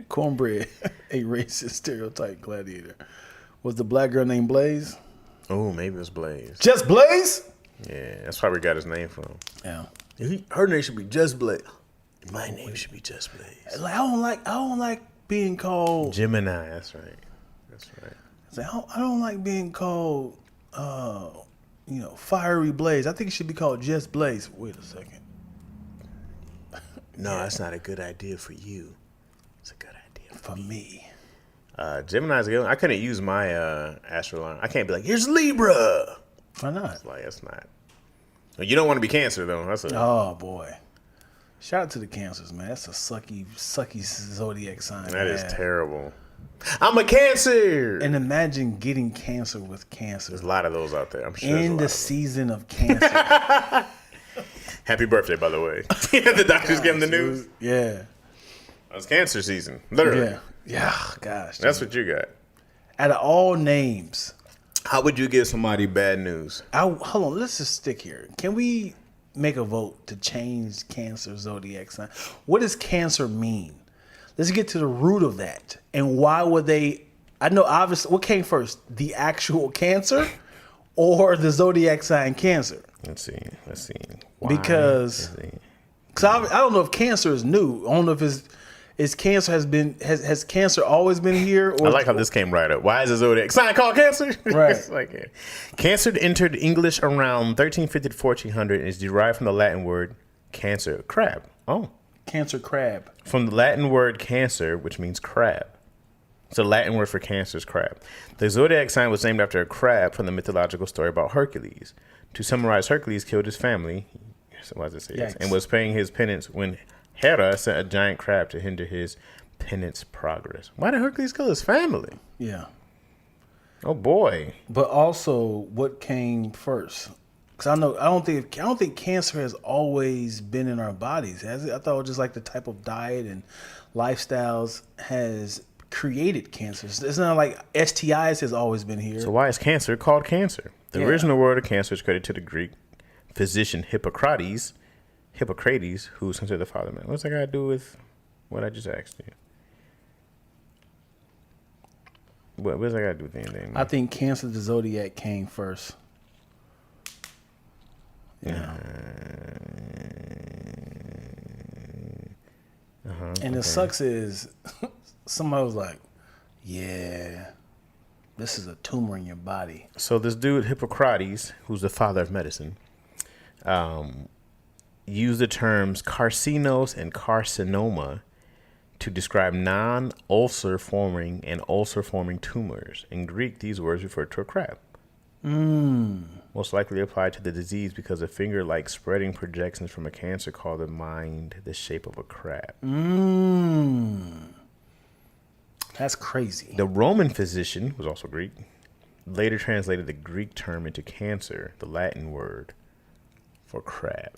Cornbread. A racist stereotype gladiator. Was the black girl named Blaze? Oh, maybe it was Blaze. Just Blaze? Yeah, that's probably where he got his name from. Yeah. Her name should be Just Blaze. My name should be Just Blaze. Like, I don't like being called. Gemini. That's right. That's right. It's like, I don't like being called, Fiery Blaze. I think it should be called Just Blaze. Wait a second. No, that's not a good idea for you. It's a good idea For me. Gemini's a good one. I couldn't use my astral line. I can't be like, here's Libra. Why not? Like, that's not. You don't want to be Cancer, though. That's a. Oh, boy. Shout out to the Cancers, man. That's a sucky zodiac sign. That is terrible. I'm a Cancer. And imagine getting cancer with cancer. There's a lot of those out there. I'm sure. In the season of cancer. Happy birthday, by the way. The doctors gave him the news. Yeah. It's Cancer season, literally. Yeah. Yeah. Gosh. That's what you got. Out of all names, How would you give somebody bad news? hold on. Let's just stick here. Can we make a vote to change Cancer zodiac sign? What does Cancer mean? Let's get to the root of that. And why would they? I know, obviously, what came first? The actual Cancer or the zodiac sign Cancer? Let's see. Why? Because I don't know if Cancer is new. I don't know if is Cancer has Cancer always been here? Or I like how this came right up. Why is the zodiac sign called Cancer? Right. It's like, Cancer entered English around 1350 to 1400 and is derived from the Latin word cancer, crab. Oh. Cancer crab. From the Latin word cancer, which means crab. So the Latin word for cancer is crab. The zodiac sign was named after a crab from the mythological story about Hercules. To summarize, Hercules killed his family, so why does it say this? And was paying his penance when Hera sent a giant crab to hinder his penance progress. Why did Hercules kill his family? Yeah. Oh boy. But also, what came first? Because I don't think cancer has always been in our bodies, has it? I thought it was just like the type of diet and lifestyles has created cancer. It's not like STIs has always been here. So why is cancer called cancer? The original word of cancer is credited to the Greek physician Hippocrates, who's considered the father of man. What's that got to do with what I just asked you? What's that got to do with anything? I think Cancer the zodiac came first. Yeah. And it sucks is somebody was like, yeah, this is a tumor in your body. So this dude Hippocrates, who's the father of medicine, used the terms carcinos and carcinoma to describe non-ulcer forming and ulcer forming tumors. In Greek, these words refer to a crab. Most likely applied to the disease because a finger-like spreading projections from a cancer called the mind the shape of a crab. That's crazy. The Roman physician, who was also Greek, later translated the Greek term into cancer, the Latin word for crab.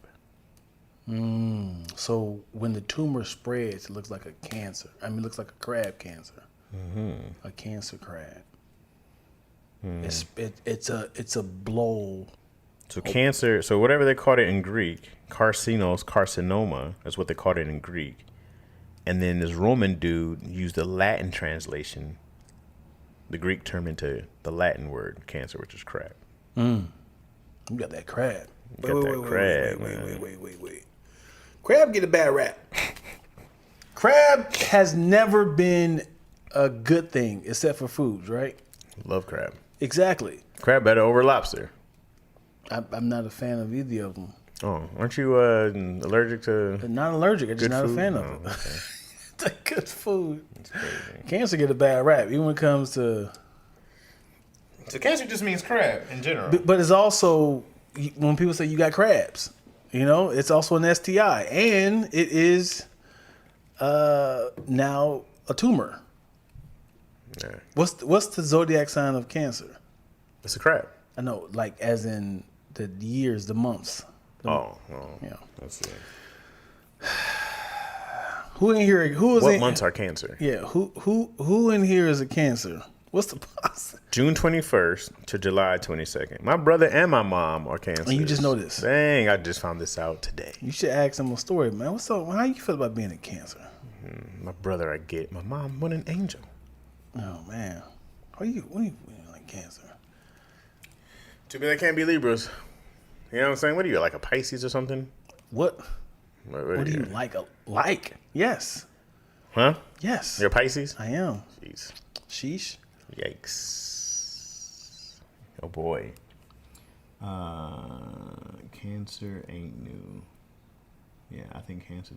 So when the tumor spreads, it looks like a cancer. It looks like a crab cancer. A cancer crab. It's a blow. So cancer, so whatever they called it in Greek, carcinoma is what they called it in Greek. And then this Roman dude used the Latin translation, the Greek term into the Latin word cancer, which is crab. You got that crab. Wait. Crab get a bad rap. Crab has never been a good thing except for foods, right? Love crab. Exactly. Crab better over lobster. I'm not a fan of either of them. Oh, aren't you allergic to? Not allergic. I'm just not a fan of it. Okay. It's good food. That's crazy. Cancer get a bad rap, even when it comes to So cancer just means crab in general. But it's also when people say you got crabs, it's also an STI, and it is now a tumor. Yeah. What's the zodiac sign of Cancer? It's a crab. I know, like as in the years, the months. Oh, Yeah. Let's see. Who in here? What months are Cancer? Yeah. Who in here is a Cancer? What's the possibility? June 21st to July 22nd. My brother and my mom are Cancer. And you just know this? Dang, I just found this out today. You should ask them a story, man. What's up? How you feel about being a Cancer? My brother, I get. My mom, what an angel. Oh man, what are you like Cancer? Too bad they can't be Libras. You know what I'm saying? What are you, like a Pisces or something? What? What Do you like? Like? Yes. Huh? Yes. You're a Pisces? I am. Jeez. Sheesh. Yikes. Oh boy. Cancer ain't new. Yeah, I think Cancer,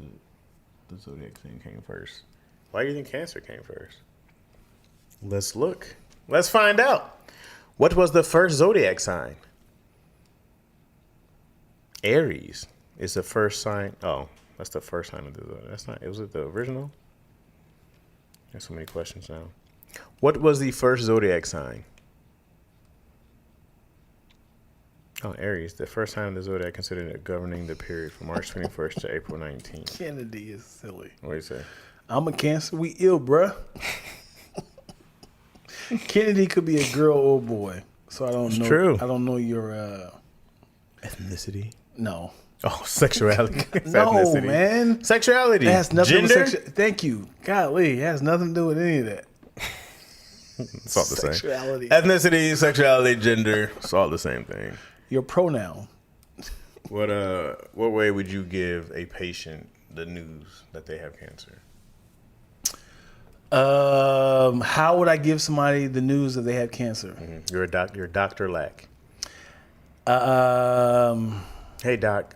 the zodiac thing came first. Why do you think Cancer came first? Let's look. Let's find out. What was the first zodiac sign? Aries is the first sign. Oh, that's the first sign of the zodiac. That's not. Was it the original? There's so many questions now. What was the first zodiac sign? Oh, Aries, the first sign of the zodiac considered governing the period from March 21st to April 19th. Kennedy is silly. What do you say? I'm a Cancer. We ill, bruh. Kennedy could be a girl or boy, so I don't know. True. I don't know your Ethnicity. no. Oh, sexuality. No, Ethnicity. man. Sexuality. It has nothing Gender. with Thank you. Golly, it has nothing to do with any of that. It's all the same. Sexuality. Ethnicity, sexuality, gender. It's all the same thing. Your pronoun. What way would you give a patient the news that they have cancer? How would I give somebody the news that they have cancer? You're Dr. Lack. Hey doc,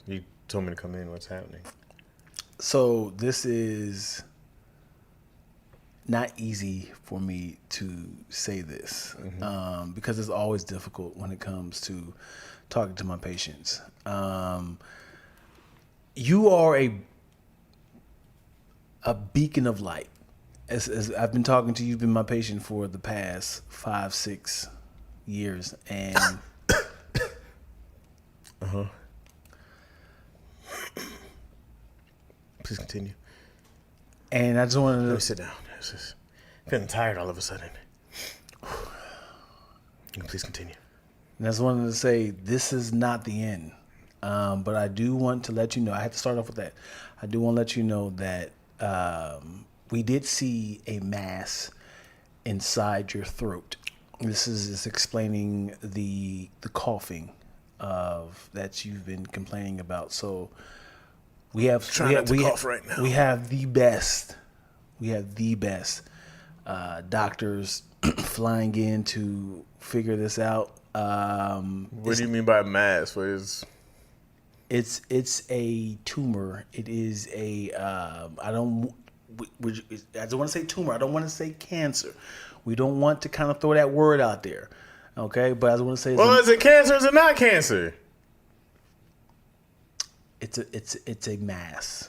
you told me to come in. What's happening? So this is not easy for me to say this because it's always difficult when it comes to talking to my patients. You are a beacon of light. As I've been talking to you, you've been my patient for the past 5-6 years, and Please continue. and I just wanted Let me to sit down. Feeling tired all of a sudden. Please continue. And I just wanted to say this is not the end. But I do want to let you know, I have to start off with that. I do want to let you know that we did see a mass inside your throat. This is explaining the coughing that you've been complaining about. So we have right now. we have the best. We have the best doctors flying in to figure this out. What do you mean by mass? What is? It's a tumor. It is a I don't want to say tumor. I don't want to say cancer. We don't want to kind of throw that word out there, okay? But I just want to say, Is it cancer? Or is it not cancer? it's a mass.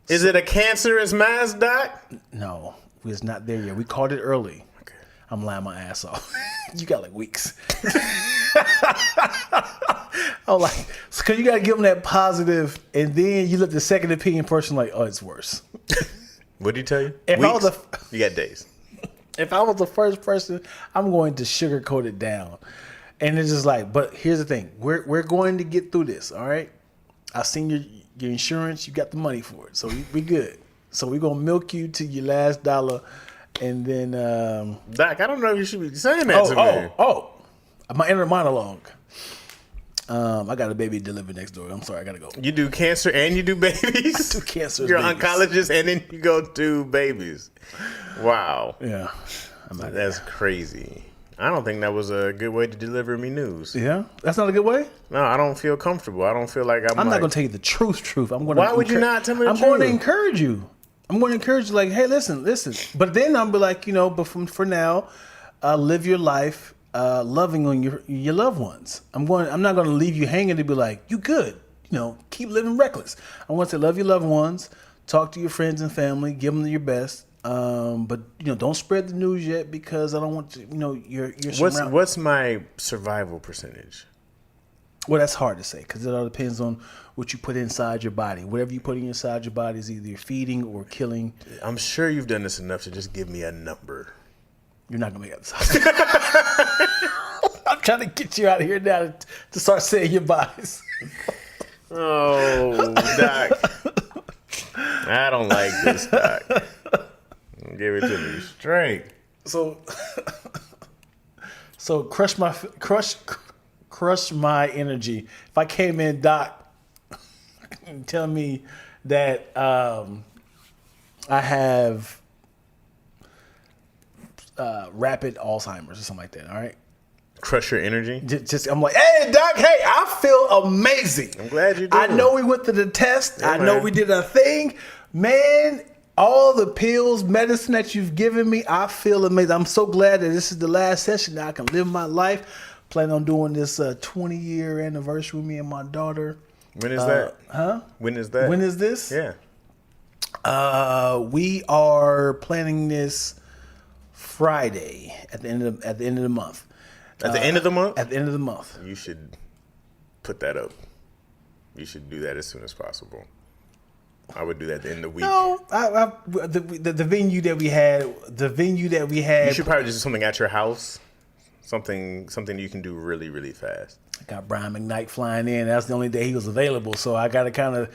Is it a cancerous mass, doc? No, it's not there yet. We called it early. Okay. I'm lying my ass off. You got like weeks. I'm like, because you got to give them that positive, and then you let the second opinion person like, oh, it's worse. What did he tell you? If I was You got days. If I was the first person, I'm going to sugarcoat it down. And it's just like, but here's the thing. We're going to get through this, all right? I've seen your insurance. You got the money for it. So we good. So we're going to milk you to your last dollar. And then... Doc, I don't know if you should be saying that to me. My inner monologue. I got a baby delivered next door. I'm sorry, I got to go. You do cancer and you do babies? I do cancer. You're an oncologist and then you go do babies. Wow. Yeah. That's crazy. I don't think that was a good way to deliver me news. Yeah? That's not a good way? No, I don't feel comfortable. I don't feel like I'm not going to tell you the truth. I'm going. Why would you not tell me the I'm truth? going to encourage you. I'm going to encourage you like, hey, listen. But then I'll be like, but for now, live your life loving on your loved ones. I'm not going to leave you hanging to be like, you good. Keep living reckless. I want to say love your loved ones, talk to your friends and family, give them your best. But don't spread the news yet because I don't want to. You're What's my survival percentage? Well, that's hard to say because it all depends on what you put inside your body. Whatever you put inside your body is either feeding or killing. I'm sure you've done this enough to just give me a number. You're not gonna make it. I'm trying to get you out of here now to start saying your bodies. Oh, Doc. I don't like this, Doc. Give it to me straight. So crush my energy. If I came in, Doc, and tell me that I have rapid Alzheimer's or something like that. All right. Crush your energy. Just I'm like, hey, Doc. Hey, I feel amazing. I'm glad you do. I know we went to the test. Yeah, I know man. we did a thing, man. All the pills, medicine that you've given me, I feel amazing. I'm so glad that this is the last session. That I can live my life. Plan on doing this 20-year anniversary with me and my daughter. When is that? Huh? When is that? When is this? Yeah. We are planning this Friday at the end of the month. At the end of the month? At the end of the month. You should put that up. You should do that as soon as possible. I would do that at the end of the week. No, the venue that we had. You should probably just do something at your house. Something you can do really, really fast. I got Brian McKnight flying in. That's the only day he was available. So I got to kind of,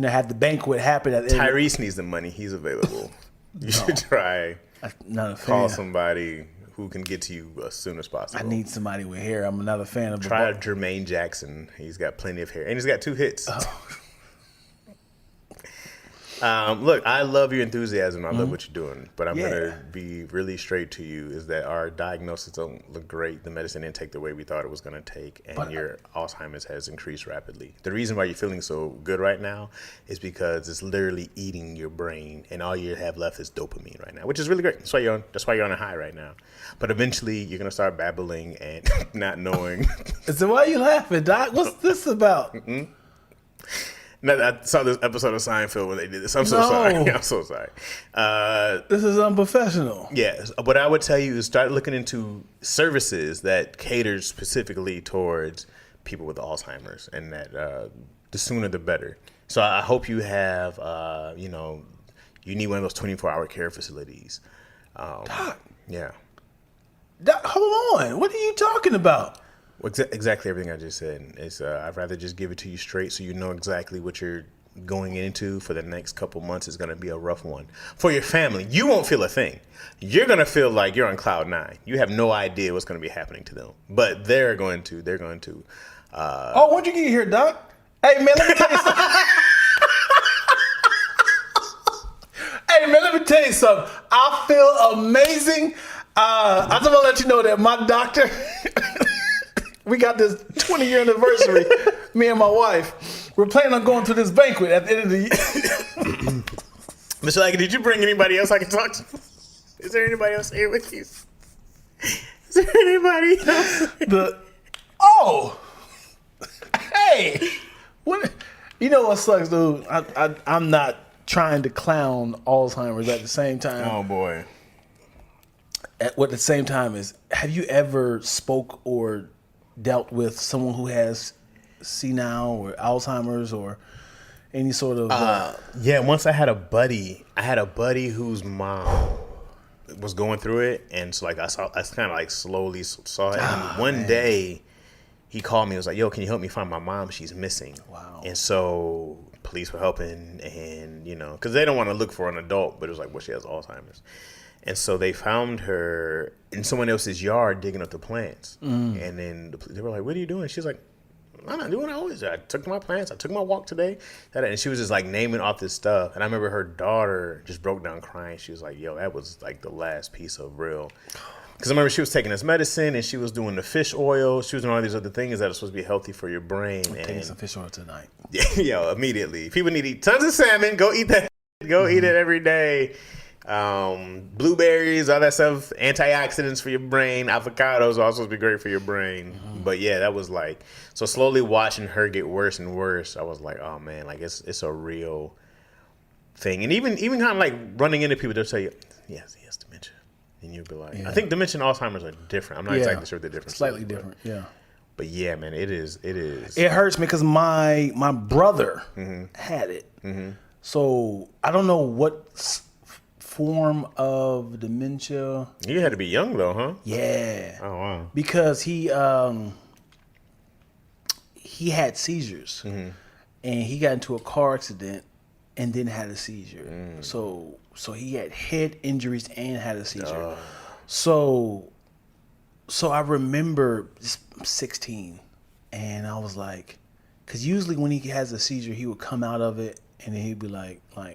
have the banquet happen at the end. Tyrese needs the money. He's available. You should try. I'm not a fan. Call somebody who can get to you as soon as possible. I need somebody with hair. I'm not a fan of. Try Jermaine Jackson. He's got plenty of hair, and he's got 2 hits. Oh. Look, I love your enthusiasm. I love what you're doing, but I'm Yeah. gonna be really straight to you. Is that our diagnosis don't look great? The medicine didn't take the way we thought it was gonna take, and your Alzheimer's has increased rapidly. The reason why you're feeling so good right now is because it's literally eating your brain, and all you have left is dopamine right now, which is really great. That's why you're on a high right now. But eventually, you're gonna start babbling and not knowing. So why are you laughing, Doc? What's this about? No, I saw this episode of Seinfeld where they did this. I'm so No. sorry. I'm so sorry. This is unprofessional. Yes. What I would tell you is start looking into services that cater specifically towards people with Alzheimer's, and that the sooner the better. So I hope you have, you need one of those 24-hour care facilities. Doc, Yeah. Doc, hold on. What are you talking about? Exactly everything I just said. It's I'd rather just give it to you straight so you know exactly what you're going into for the next couple months. Is going to be a rough one. For your family, you won't feel a thing. You're going to feel like you're on cloud 9. You have no idea what's going to be happening to them. But they're going to. Oh, when'd you get here, Doc? Hey, man, let me tell you something. Hey, man, let me tell you something. I feel amazing. I just want to let you know that my doctor... We got this 20-year anniversary, me and my wife. We're planning on going to this banquet at the end of the year. Mr. Lackey, did you bring anybody else I can talk to? Is there anybody else here with you? Is there anybody else? Hey! What? You know what sucks, dude? I'm not trying to clown Alzheimer's at the same time. Oh, boy. At the same time is, have you ever spoke or dealt with someone who has senile or Alzheimer's or any sort of Yeah, once I had a buddy whose mom was going through it, and so like I kind of like slowly saw it. And one day he called me and was like, yo, can you help me find my mom? She's missing. Wow. And so police were helping, and because they don't want to look for an adult, but it was like, well, she has Alzheimer's. And so they found her in someone else's yard digging up the plants. And then they were like, what are you doing? She's like, I'm not doing what I always do. I took my plants. I took my walk today. And she was just like naming off this stuff. And I remember her daughter just broke down crying. She was like, yo, that was like the last piece of real. Because I remember she was taking this medicine and she was doing the fish oil. She was doing all these other things that are supposed to be healthy for your brain. I'm taking some fish oil tonight. Yo, immediately. People need to eat tons of salmon. Go eat that. Go eat it every day. Blueberries, all that stuff, antioxidants for your brain. Avocados are also supposed to be great for your brain. But yeah, that was like, so slowly watching her get worse and worse, I was like, oh man, like it's a real thing. And even kind of like running into people, they'll tell you, yes, he has dementia. And you'll be like, I think dementia and Alzheimer's are different. I'm not exactly sure what the difference is. Slightly different, yeah. But yeah, man, it is. It hurts me because my brother had it. So I don't know what form of dementia. You had to be young though, huh? Yeah. Oh wow. Because he had seizures, and he got into a car accident, and then had a seizure. So he had head injuries and had a seizure. So I remember just 16, and I was like, because usually when he has a seizure, he would come out of it, and then he'd be like, I'm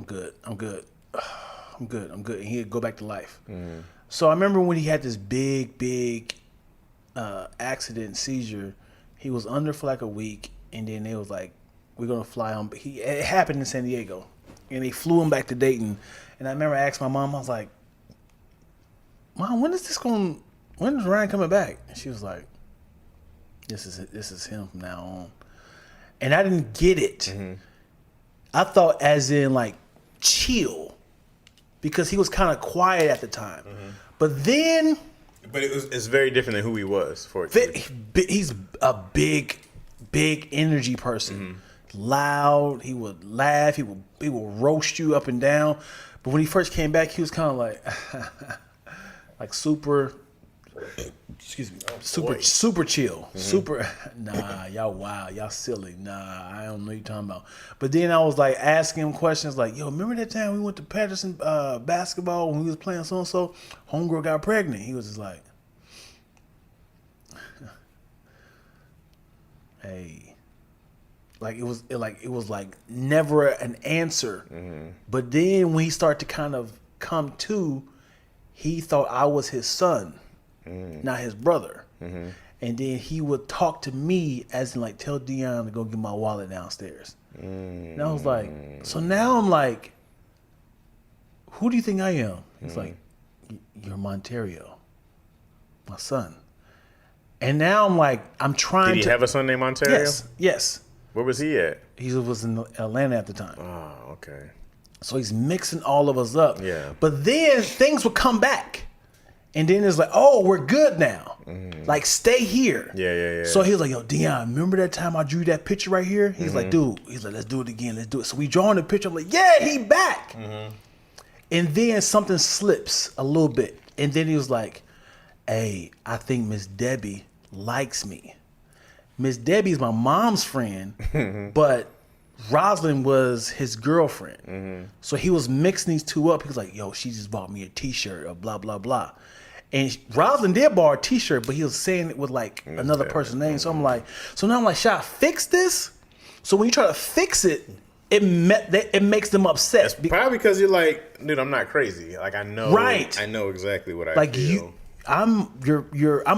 good. And he'd go back to life. So I remember when he had this big accident seizure, he was under for like a week, and then they was like, we're gonna fly him. It happened in San Diego, and they flew him back to Dayton. And I remember I asked my mom, I was like, Mom, when is Ryan coming back? And she was like, this is him from now on. And I didn't get it. I thought as in like chill, because he was kind of quiet at the time. But then, it's very different than who he was for it. He's a big energy person. Loud. He would laugh. He would roast you up and down. But when he first came back, he was kind of like like super. Excuse me. Super chill. Super. Nah, y'all wild. Y'all silly. Nah, I don't know what you're talking about. But then I was like asking him questions like, yo, remember that time we went to Patterson basketball when we was playing so and so? Homegirl got pregnant. He was just like, hey. Like it was like never an answer. But then when he started to kind of come to, he thought I was his son, not his brother. And then he would talk to me as in like, tell Dion to go get my wallet downstairs. And I was like, so now I'm like, who do you think I am? He's like, you're Monterio, my son. And now I'm like, I'm trying to. Did he have a son named Ontario? Yes. Where was he at? He was in Atlanta at the time. Oh, okay. So he's mixing all of us up. Yeah. But then things would come back. And then it's like, oh, we're good now. Like, stay here. Yeah. So he was like, yo, Dion, remember that time I drew that picture right here? He's like, dude, let's do it again. Let's do it. So we drawing the picture. I'm like, yeah, he back. And then something slips a little bit. And then he was like, hey, I think Miss Debbie likes me. Miss Debbie's my mom's friend, but Rosalind was his girlfriend. So he was mixing these two up. He was like, yo, she just bought me a t-shirt or blah, blah, blah. And Rosalind did borrow a t-shirt, but he was saying it with like another person's name. So I'm like, should I fix this? So when you try to fix it, it makes them upset. Probably because you're like, dude, I'm not crazy. Like I know, right. I know exactly what I like feel. I'm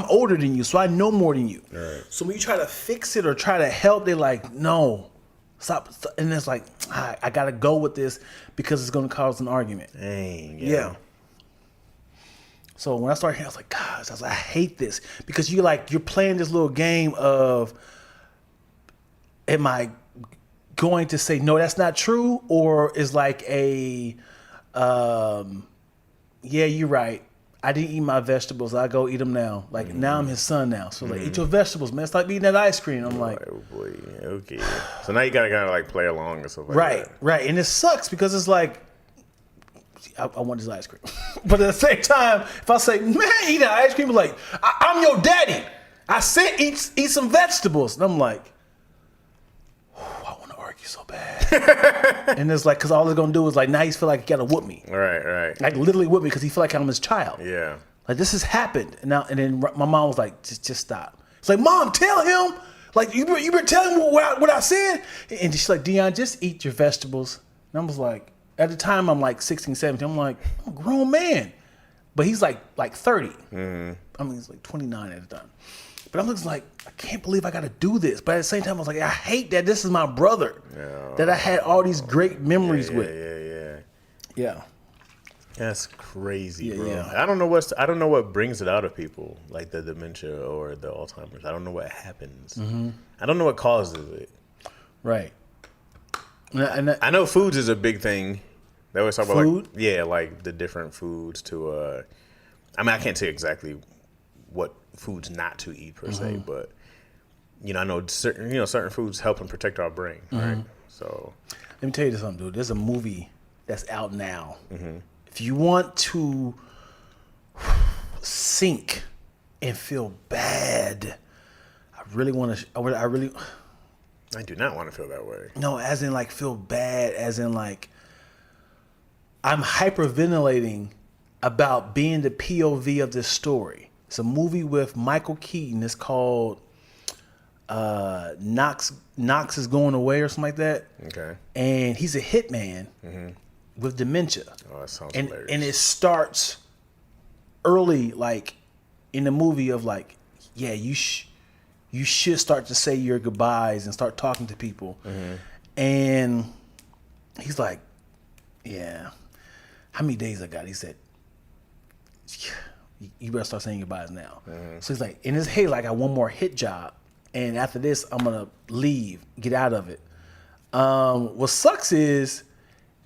older than you, so I know more than you. Right. So when you try to fix it or try to help, they're like, no, stop. And it's like, I gotta go with this because it's gonna cause an argument. Dang. Yeah. So when I started hearing, I was like, gosh, I hate this because you're playing this little game of, am I going to say no, that's not true, or is like a, yeah, you're right. I didn't eat my vegetables. I go eat them now. Like now I'm his son now. So like, eat your vegetables, man. It's like eating that ice cream. I'm like, oh boy, okay. So now you gotta kind of like play along and stuff like that. Right. And it sucks because it's like, I want this ice cream. But at the same time, if I say, man, eat that ice cream, like, I'm your daddy. I said eat some vegetables. And I'm like, I want to argue so bad. And it's like, because all it's going to do is like, now he feel like he got to whoop me. Right. Like literally whoop me because he feel like I'm his child. Yeah. Like this has happened. And then my mom was like, just stop. It's like, Mom, tell him. Like, you been telling him what I said? And she's like, Dion, just eat your vegetables. And I was like, at the time, I'm like 16, 17. I'm like, I'm a grown man. But he's like 30. I mean, he's like 29 at the time. But I'm just like, I can't believe I got to do this. But at the same time, I was like, I hate that this is my brother that I had all these great memories with. Yeah. That's crazy, bro. yeah. I don't know what brings it out of people, like the dementia or the Alzheimer's. I don't know what happens. I don't know what causes it. Right. And I know foods is a big thing. They always talk Food? about like the different foods to. I mean, I can't say exactly what foods not to eat per se, but I know certain foods help and protect our brain, right? So let me tell you something, dude. There's a movie that's out now. If you want to sink and feel bad, I really want to. I do not want to feel that way. No, as in like feel bad, as in like I'm hyperventilating about being the POV of this story. It's a movie with Michael Keaton. It's called Knox is Going Away or something like that. Okay. And he's a hitman with dementia. Oh, that sounds And hilarious. and it starts early, like in the movie of like, yeah, you should start to say your goodbyes and start talking to people. And he's like, yeah, how many days I got? He said, you better start saying goodbyes now. So he's like, in his head, like, I got one more hit job. And after this, I'm going to leave, get out of it. What sucks is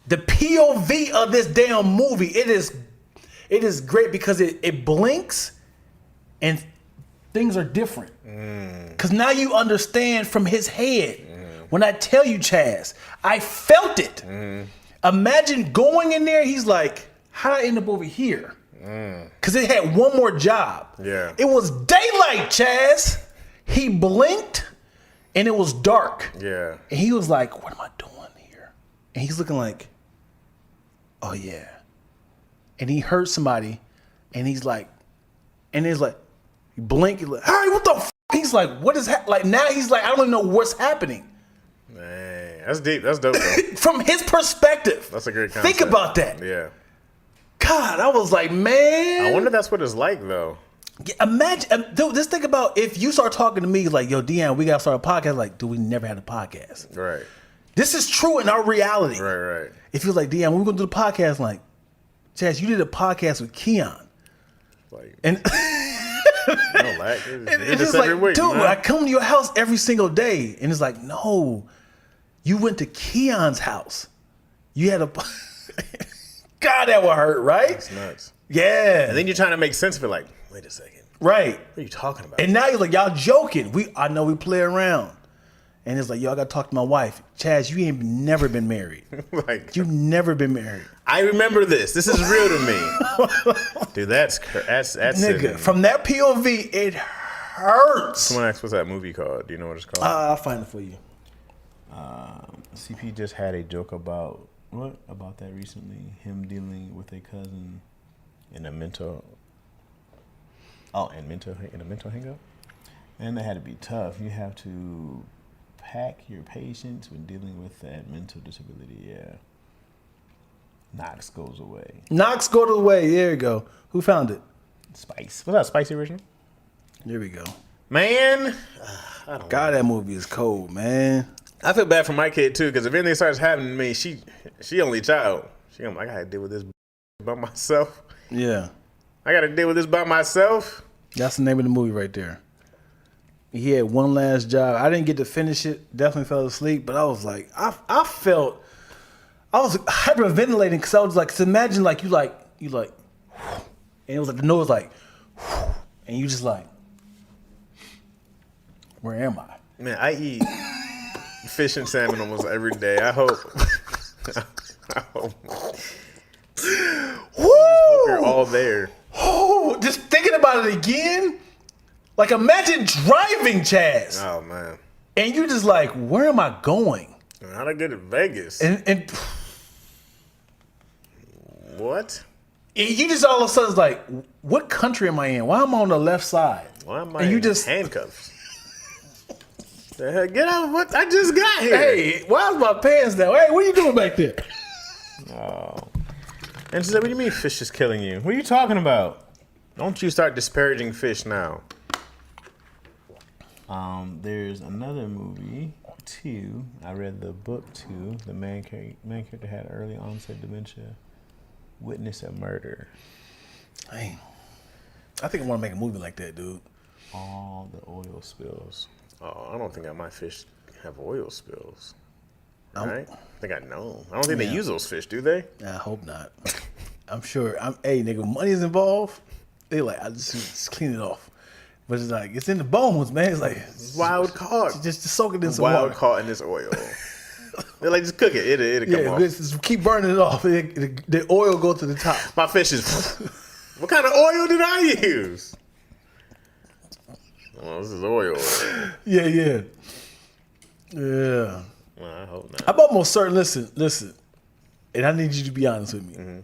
the POV of this damn movie. It is great because it blinks and things are different. Because now you understand from his head. When I tell you, Chaz, I felt it. Imagine going in there, he's like, how did I end up over here? Because it had one more job. Yeah. It was daylight, Chaz. He blinked and it was dark. Yeah. And he was like, what am I doing here? And he's looking like, oh yeah. And he heard somebody and he's like, he blinked, he's like, hey, what the f-? He's like, what is like now he's like, I don't even know what's happening. Man, that's deep. That's dope, though. From his perspective. That's a great concept. Think about that. Yeah. God, I was like, man. I wonder if that's what it's like, though. Imagine, dude, just think about if you start talking to me like, yo, Deanne, we got to start a podcast. Like, dude, we never had a podcast. Right. This is true in our reality. Right. If you're like, Deanne, when we're going to do the podcast, like, Chaz, you did a podcast with Keon. Like, And no, like, it's just like, week, dude, man. I come to your house every single day. And it's like, no, you went to Keon's house. You had a... God, that would hurt, right? That's nuts. Yeah. And then you're trying to make sense of it, like, wait a second. Right. What are you talking about? And now you're like, y'all joking. I know we play around. And it's like, y'all got to talk to my wife. Chaz, you ain't never been married. Like, You've never been married. I remember this. This is real to me. Dude, that's Nigga, from that POV, it hurts. Someone asked, what's that movie called? Do you know what it's called? I'll find it for you. CP just had a joke about that recently. Him dealing with a cousin in a mental hang-up? And that had to be tough. You have to pack your patience when dealing with that mental disability. Yeah. Knox goes away. Knox go away. There you go. Who found it? Spice. Was that Spicy original? There we go. Man, God, that movie is cold, man. I feel bad for my kid too, because if anything starts happening to me, she only child. I gotta deal with this by myself. Yeah. I gotta deal with this by myself. That's the name of the movie right there. He had one last job. I didn't get to finish it. Definitely fell asleep. But I was like, I was hyperventilating because I was like, so imagine like you like, and it was like the nose like, and you just like, where am I? Man, I eat fish and salmon almost every day. I hope. You're all there. Oh, just thinking about it again. Like imagine driving, Chaz, Oh man, and you just like, where am I going? how'd I get to Vegas? And What? you just all of a sudden is like, what country am I in? Why am I on the left side? Why am I And you in just- handcuffs? The heck? Get out of what? I just got here. Hey, why is my pants down? Hey, what are you doing back there? Oh. And she said, what do you mean fish is killing you? What are you talking about? Don't you start disparaging fish now. There's another movie, 2. I read the book 2. The main character had early onset dementia. Witness a murder. Dang. I think I want to make a movie like that, dude. All the oil spills. Oh, I don't think my fish have oil spills. I'm- Right? I think I know. I don't think they Yeah. use those fish, do they? I hope not. I'm sure. Hey, nigga, money is involved. They like, I just clean it off. But it's like, it's in the bones, man. It's like, Wild caught. just soak it in some Wild water. caught in this oil. They're like, just cook it. It'll come Yeah, off. just keep burning it off. The oil go to the top. My fish is. What kind of oil did I use? Well, this is oil. Yeah. Yeah. Well, I hope not. I'm almost certain. Listen, and I need you to be honest with me. Mm-hmm.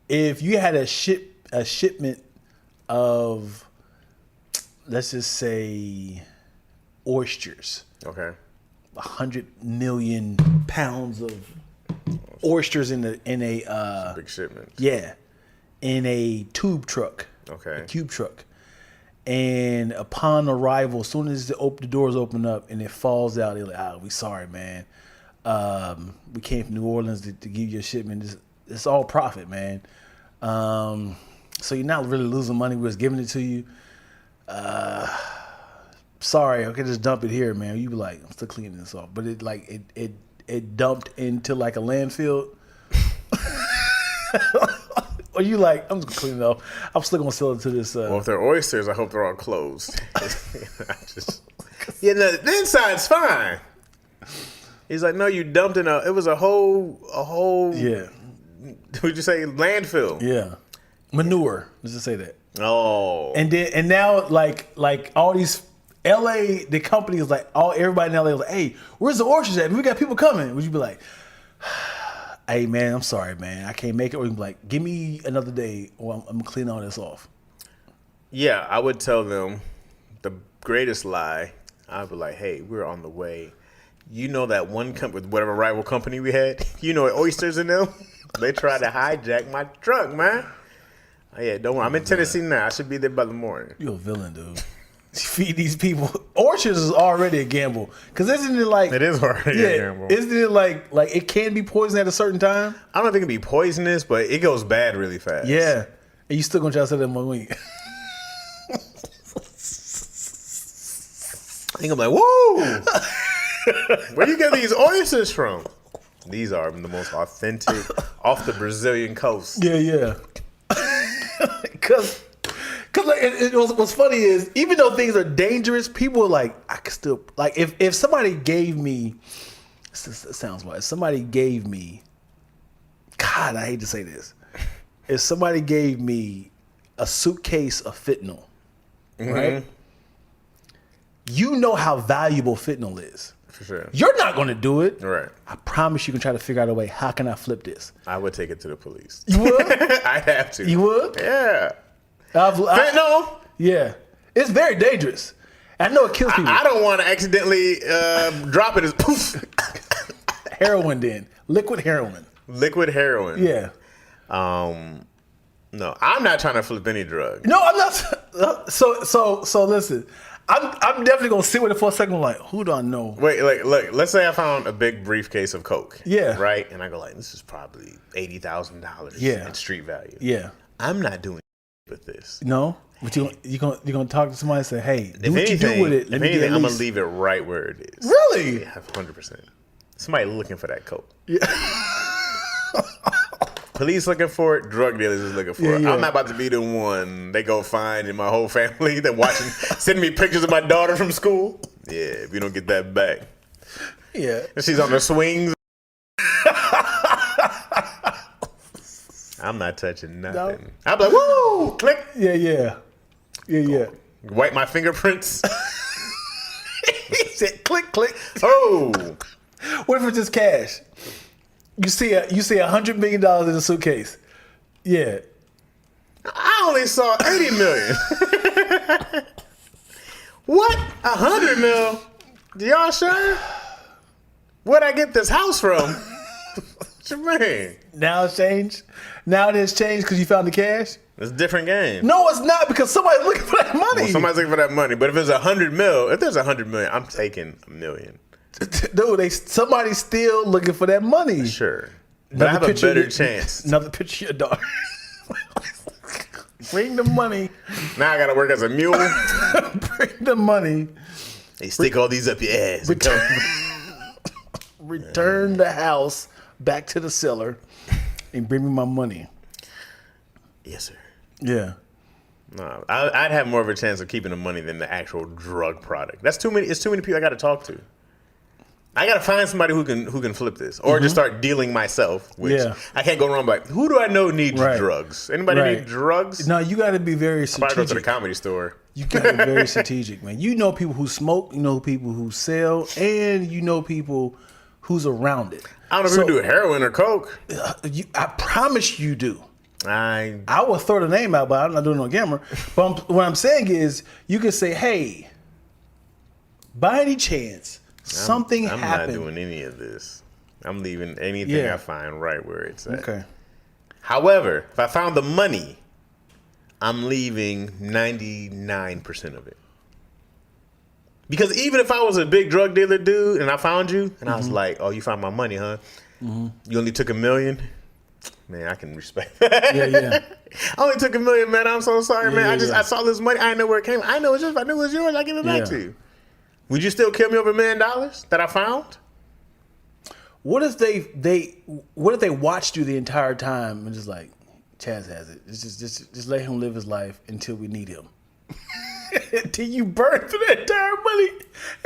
If you had a shipment of, let's just say, oysters, Okay. 100 million pounds of oysters in a Big shipment. in a tube truck, Okay. a cube truck. And upon arrival, as soon as the doors open up and it falls out, they're like, we sorry, man. We came from New Orleans to give you a shipment. It's all profit, man. So you're not really losing money. We're just giving it to you. Sorry, I could just dump it here, man. You be like, I'm still cleaning this off. But it dumped into like a landfill. Or you like, I'm just gonna clean it off. I'm still gonna sell it to this. Well, if they're oysters, I hope they're all closed. Yeah, the inside's fine. He's like, no, you dumped in it was a whole. Yeah, Would you say landfill? yeah, manure. Let's just say that. Oh. And now like all these LA, the company is like everybody in LA is like, hey, where's the oysters at? We got people coming. Would you be like, hey man, I'm sorry, man, I can't make it? Or you be like, give me another day, or I'm gonna clean all this off. Yeah, I would tell them the greatest lie. I'd be like, hey, we're on the way. You know that one company, whatever rival company we had, you know oysters in them? They tried to hijack my truck, man. Oh, yeah, don't worry. I'm in Tennessee now. I should be there by the morning. You're a villain, dude. Feed these people. Oysters is already a gamble. Because isn't it like... It is already a gamble. Isn't it like it can be poisoned at a certain time? I I don't think it'd be poisonous, but it goes bad really fast. Yeah. And you still gonna try to sell them one week. I think I'm like, whoa! Where you get these oysters from? These are the most authentic off the Brazilian coast. Yeah. Because like, what's funny is, even though things are dangerous, people are like, I can still, like, if somebody gave me, it sounds wild, if somebody gave me, God, I hate to say this, if somebody gave me a suitcase of fentanyl, right? You know how valuable fentanyl is. For sure. You're not going to do it. Right. I promise you can try to figure out a way, how can I flip this? I would take it to the police. You would? I'd have to. You would? Yeah. Fentanyl? Yeah. It's very dangerous. I know it kills people. I don't want to accidentally drop it as poof. Heroin then. Liquid heroin. Liquid heroin. Yeah. No, I'm not trying to flip any drug. No, I'm not. So listen. I'm definitely gonna sit with it for a second. Like, who do I know? Wait, look. Let's say I found a big briefcase of coke. Yeah. Right, and I go like, this is probably $80,000. Yeah. In street value. Yeah. I'm not doing with this. No, but you're gonna talk to somebody and say, hey, do If what anything, you do with it. Let me get at I'm gonna least. leave it right where it is. Really? Yeah, 100%. Somebody looking for that coke. Yeah. Police looking for it. Drug dealers is looking for it. Yeah. I'm not about to be the one they go find in my whole family that watching, sending me pictures of my daughter from school. Yeah, if you don't get that back, Yeah. and she's on the swings. I'm not touching nothing. No. I'm like, woo, click, Yeah. wipe my fingerprints. He said, click. Oh, What if it's just cash? You see $100 million in a suitcase. Yeah. I only saw 80 million. What? 100 mil? Y'all sure? Where'd I get this house from? What you mean? Now it's changed. Now it has changed because you found the cash. It's a different game. No, it's not because somebody's looking for that money. Well, somebody's looking for that money. But if there's $100 million, I'm taking $1 million. Dude, somebody's still looking for that money. Sure. But I have a better chance. Another picture of your daughter. Bring the money. Now I got to work as a mule. Bring the money. They stick all these up your ass. Return the house back to the seller and bring me my money. Yes, sir. Yeah. No, I'd have more of a chance of keeping the money than the actual drug product. That's too many. It's too many people I got to talk to. I got to find somebody who can flip this, or just start dealing myself. Which I can't go wrong. But who do I know needs drugs? Anybody need drugs? No, you got to be very I'll strategic. probably go to the comedy store. You got to be very strategic, man. You know people who smoke, you know people who sell, and you know people who's around it. I don't know if you do heroin or coke. I promise you do. I will throw the name out, but I'm not doing it on camera. But what I'm saying is, you can say, "Hey, by any chance, something happened." I'm not doing any of this. I'm leaving anything I find right where it's at. Okay. However, if I found the money, I'm leaving 99% of it. Because even if I was a big drug dealer dude and I found you and I was like, "Oh, you found my money, huh? You only took $1 million." Man, I can respect that. Yeah. I only took $1 million, man. I'm so sorry, man. Yeah. I saw this money. I didn't know where it came. I know it's yours. If I knew it was yours, I give it back to you. Would you still kill me over $1 million that I found? What if they watched you the entire time and just like, Chaz has it. Just let him live his life until we need him. Until you burn through that entire money.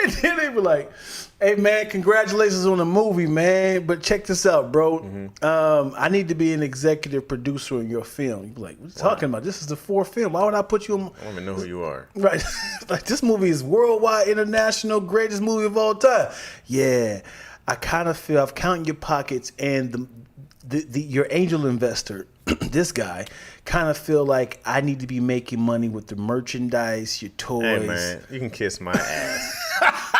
And then they were like, "Hey man, congratulations on the movie, man. But check this out, bro. I need to be an executive producer in your film." You'd be like, "What are you talking about? This is the 4th film. Why would I put you on?" I don't even know who you are. Right. Like, this movie is worldwide, international, greatest movie of all time. Yeah. I kind of feel I've counted your pockets and your angel investor, this guy, kind of feel like I need to be making money with the merchandise, your toys. Hey man, you can kiss my ass.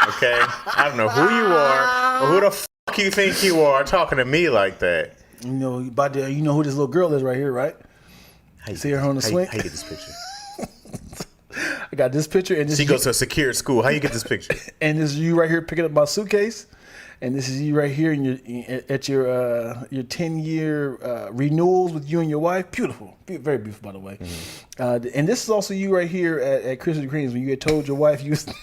Okay? I don't know who you are or who the fuck you think you are talking to me like that. You know, you know who this little girl is right here, right? See her on the swing? How you get this picture? I got this picture. And this She goes to a secured school. How you get this picture? And this is you right here picking up my suitcase. And this is you right here at your 10-year renewals with you and your wife. Beautiful. Very beautiful, by the way. And this is also you right here at Krispy Kreme's when you had told your wife you So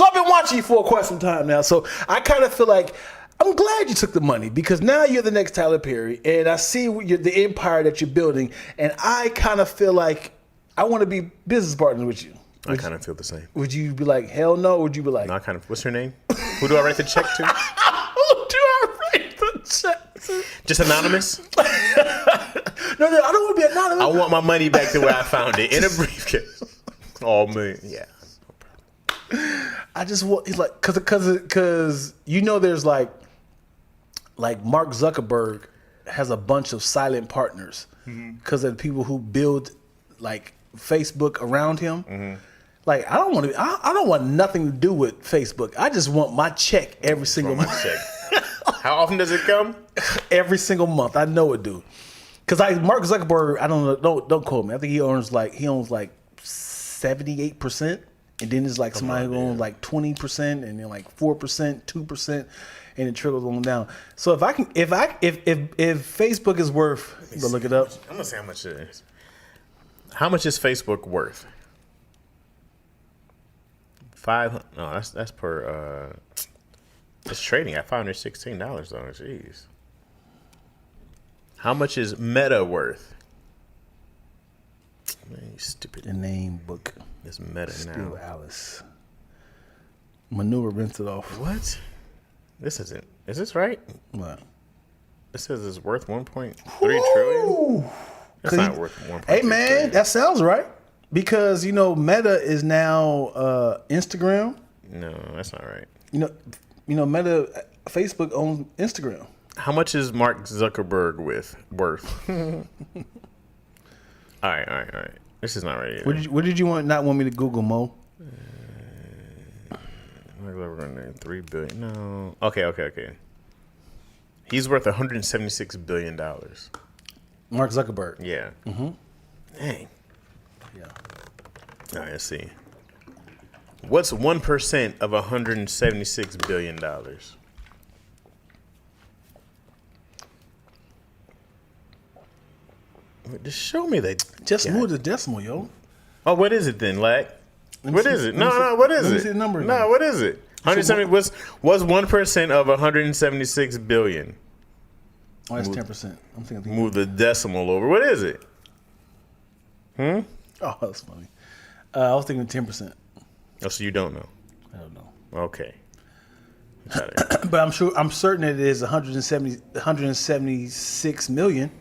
I've been watching you for quite some time now. So I kind of feel like I'm glad you took the money because now you're the next Tyler Perry. And I see the empire that you're building. And I kind of feel like I want to be business partners with you. I kind of feel the same. Would you be like, hell no? Or would you be like... No, what's your name? Who do I write the check to? Who do I write the check to? Just anonymous? No, I don't want to be anonymous. I want my money back to where I found it in a briefcase. Oh man, yeah. I just want, it's like, cause you know, there's like Mark Zuckerberg has a bunch of silent partners because of the people who build like Facebook around him. Like I don't want nothing to do with Facebook. I just want my check every single month. How often does it come? Every single month. I know it do. Cause Mark Zuckerberg, I don't know, don't quote me. I think he owns like 78%, and then there's like somebody who owns like 20%, and then like 4%, 2%, and it trickles on down. So if Facebook is worth, go look it up. I'm gonna say how much it is. How much is Facebook worth? $500. No, that's per. It's trading at $516 though. Jeez. How much is Meta worth? Man, you stupid. The name book. It's Meta Still now. Alice. Manure rinsed it off. What? This isn't. Is this right? What? It says it's worth 1.3 trillion. It's not worth 1.3 Hey man, trillion. that sounds right. Because you know Meta is now Instagram. No, that's not right. You know Meta, Facebook owns Instagram. How much is Mark Zuckerberg worth? All right. This is not right either. What did you not want me to Google, Mo? We're going to $3 billion. No. Okay. He's worth $176 billion. Mark Zuckerberg. Yeah. Mm-hmm. Dang. Yeah. All right, let's see. What's 1% of $176 billion? Just show me that. Just God. move the decimal, yo. Oh, what is it then, Lack? me What see- is it? let me see- No, what is let me it? see the number No, again. what is it? 170. What's 1% of 176 billion? Oh, that's 10%. I'm thinking. Move the decimal over. What is it? Oh, that's funny. I was thinking 10%. Oh, so you don't know? I don't know. Okay. Got it. But I'm certain it is 176 million.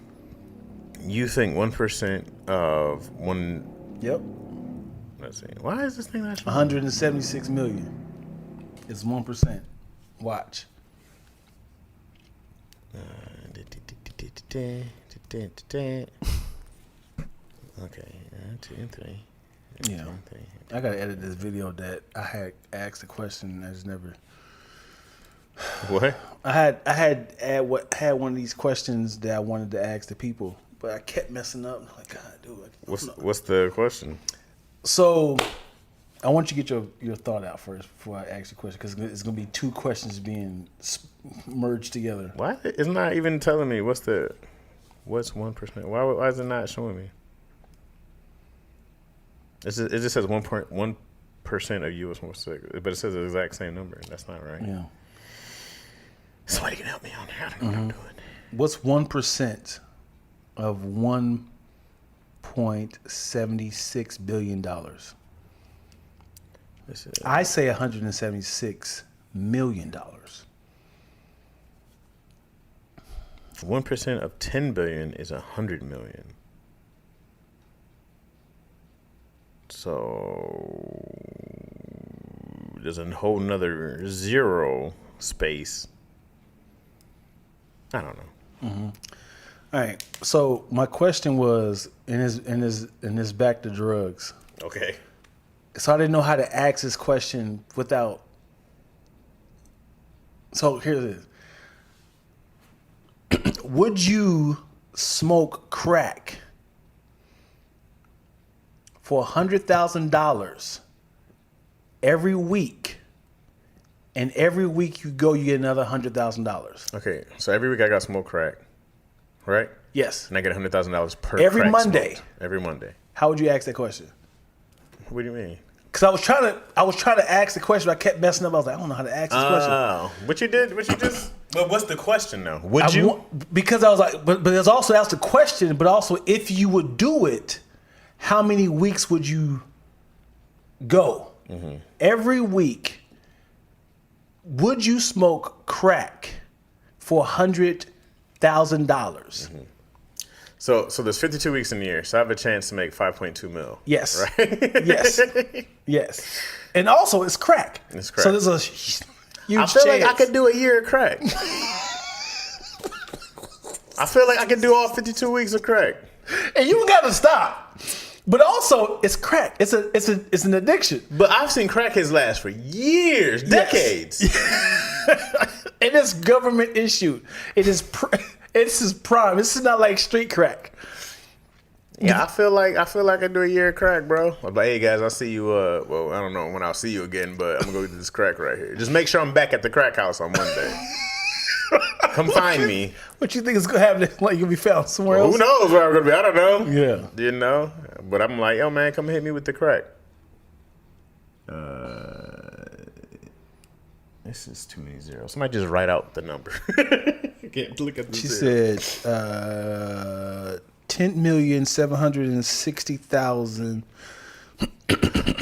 You think 1% of one? Yep. Let's see. Why is this thing not showing? 176 million. It's 1%. Watch. Okay, 2 and 3. You know, I gotta edit this video that I had asked a question I just never. What? I had one of these questions that I wanted to ask the people, but I kept messing up. I'm like, God, dude. What's the question? So, I want you to get your thought out first before I ask the question, because it's gonna be two questions being merged together. Why? It's not even telling me what's 1%. Why is it not showing me? It just says 1% of U.S. but it says the exact same number. That's not right. Yeah. Somebody can help me on there. I don't know how to do it. What's 1% of $1.76 billion? This is, I say $176 million. 1% of 10 billion is 100 million. So there's a whole nother zero space. I don't know. All right. So my question was, in this back to drugs. Okay. So I didn't know how to ask this question without. So here it is. Would you smoke crack for $100,000 every week, and every week you go, you get another $100,000? Okay. So every week I got smoke crack, right? Yes. And I get $100,000 per Every crack Monday. smoked. Every Monday. How would you ask that question? What do you mean? Because I was trying to ask the question, but I kept messing up. I was like, I don't know how to ask this question. Oh, what you just? But what's the question though? Would you? Because I was like, but there's also asked the question, but also if you would do it, how many weeks would you go? Mm-hmm. Every week, would you smoke crack for $100,000? So there's 52 weeks in the year, so I have a chance to make 5.2 mil. Yes. Right? Yes. Yes. And also, it's crack. It's crack. So there's a huge I feel like I chance. could do a year of crack. I feel like I could do all 52 weeks of crack. And you gotta stop. But also, it's crack. It's an addiction. But I've seen crackheads last for years, decades. And it's government issued. It is. This is prime. This is not like street crack. Yeah, I feel like I could do a year of crack, bro. I'm like, hey guys, I'll see you. Well, I don't know when I'll see you again, but I'm gonna go get this crack right here. Just make sure I'm back at the crack house on Monday. Come find me. What you think is gonna happen? Like you'll be found somewhere else? Who knows where I'm gonna be? I don't know. Yeah. You know, but I'm like, yo, man, come hit me with the crack. This is too many zeros. Somebody just write out the number. Can't look at the She zero. said 10,760,000.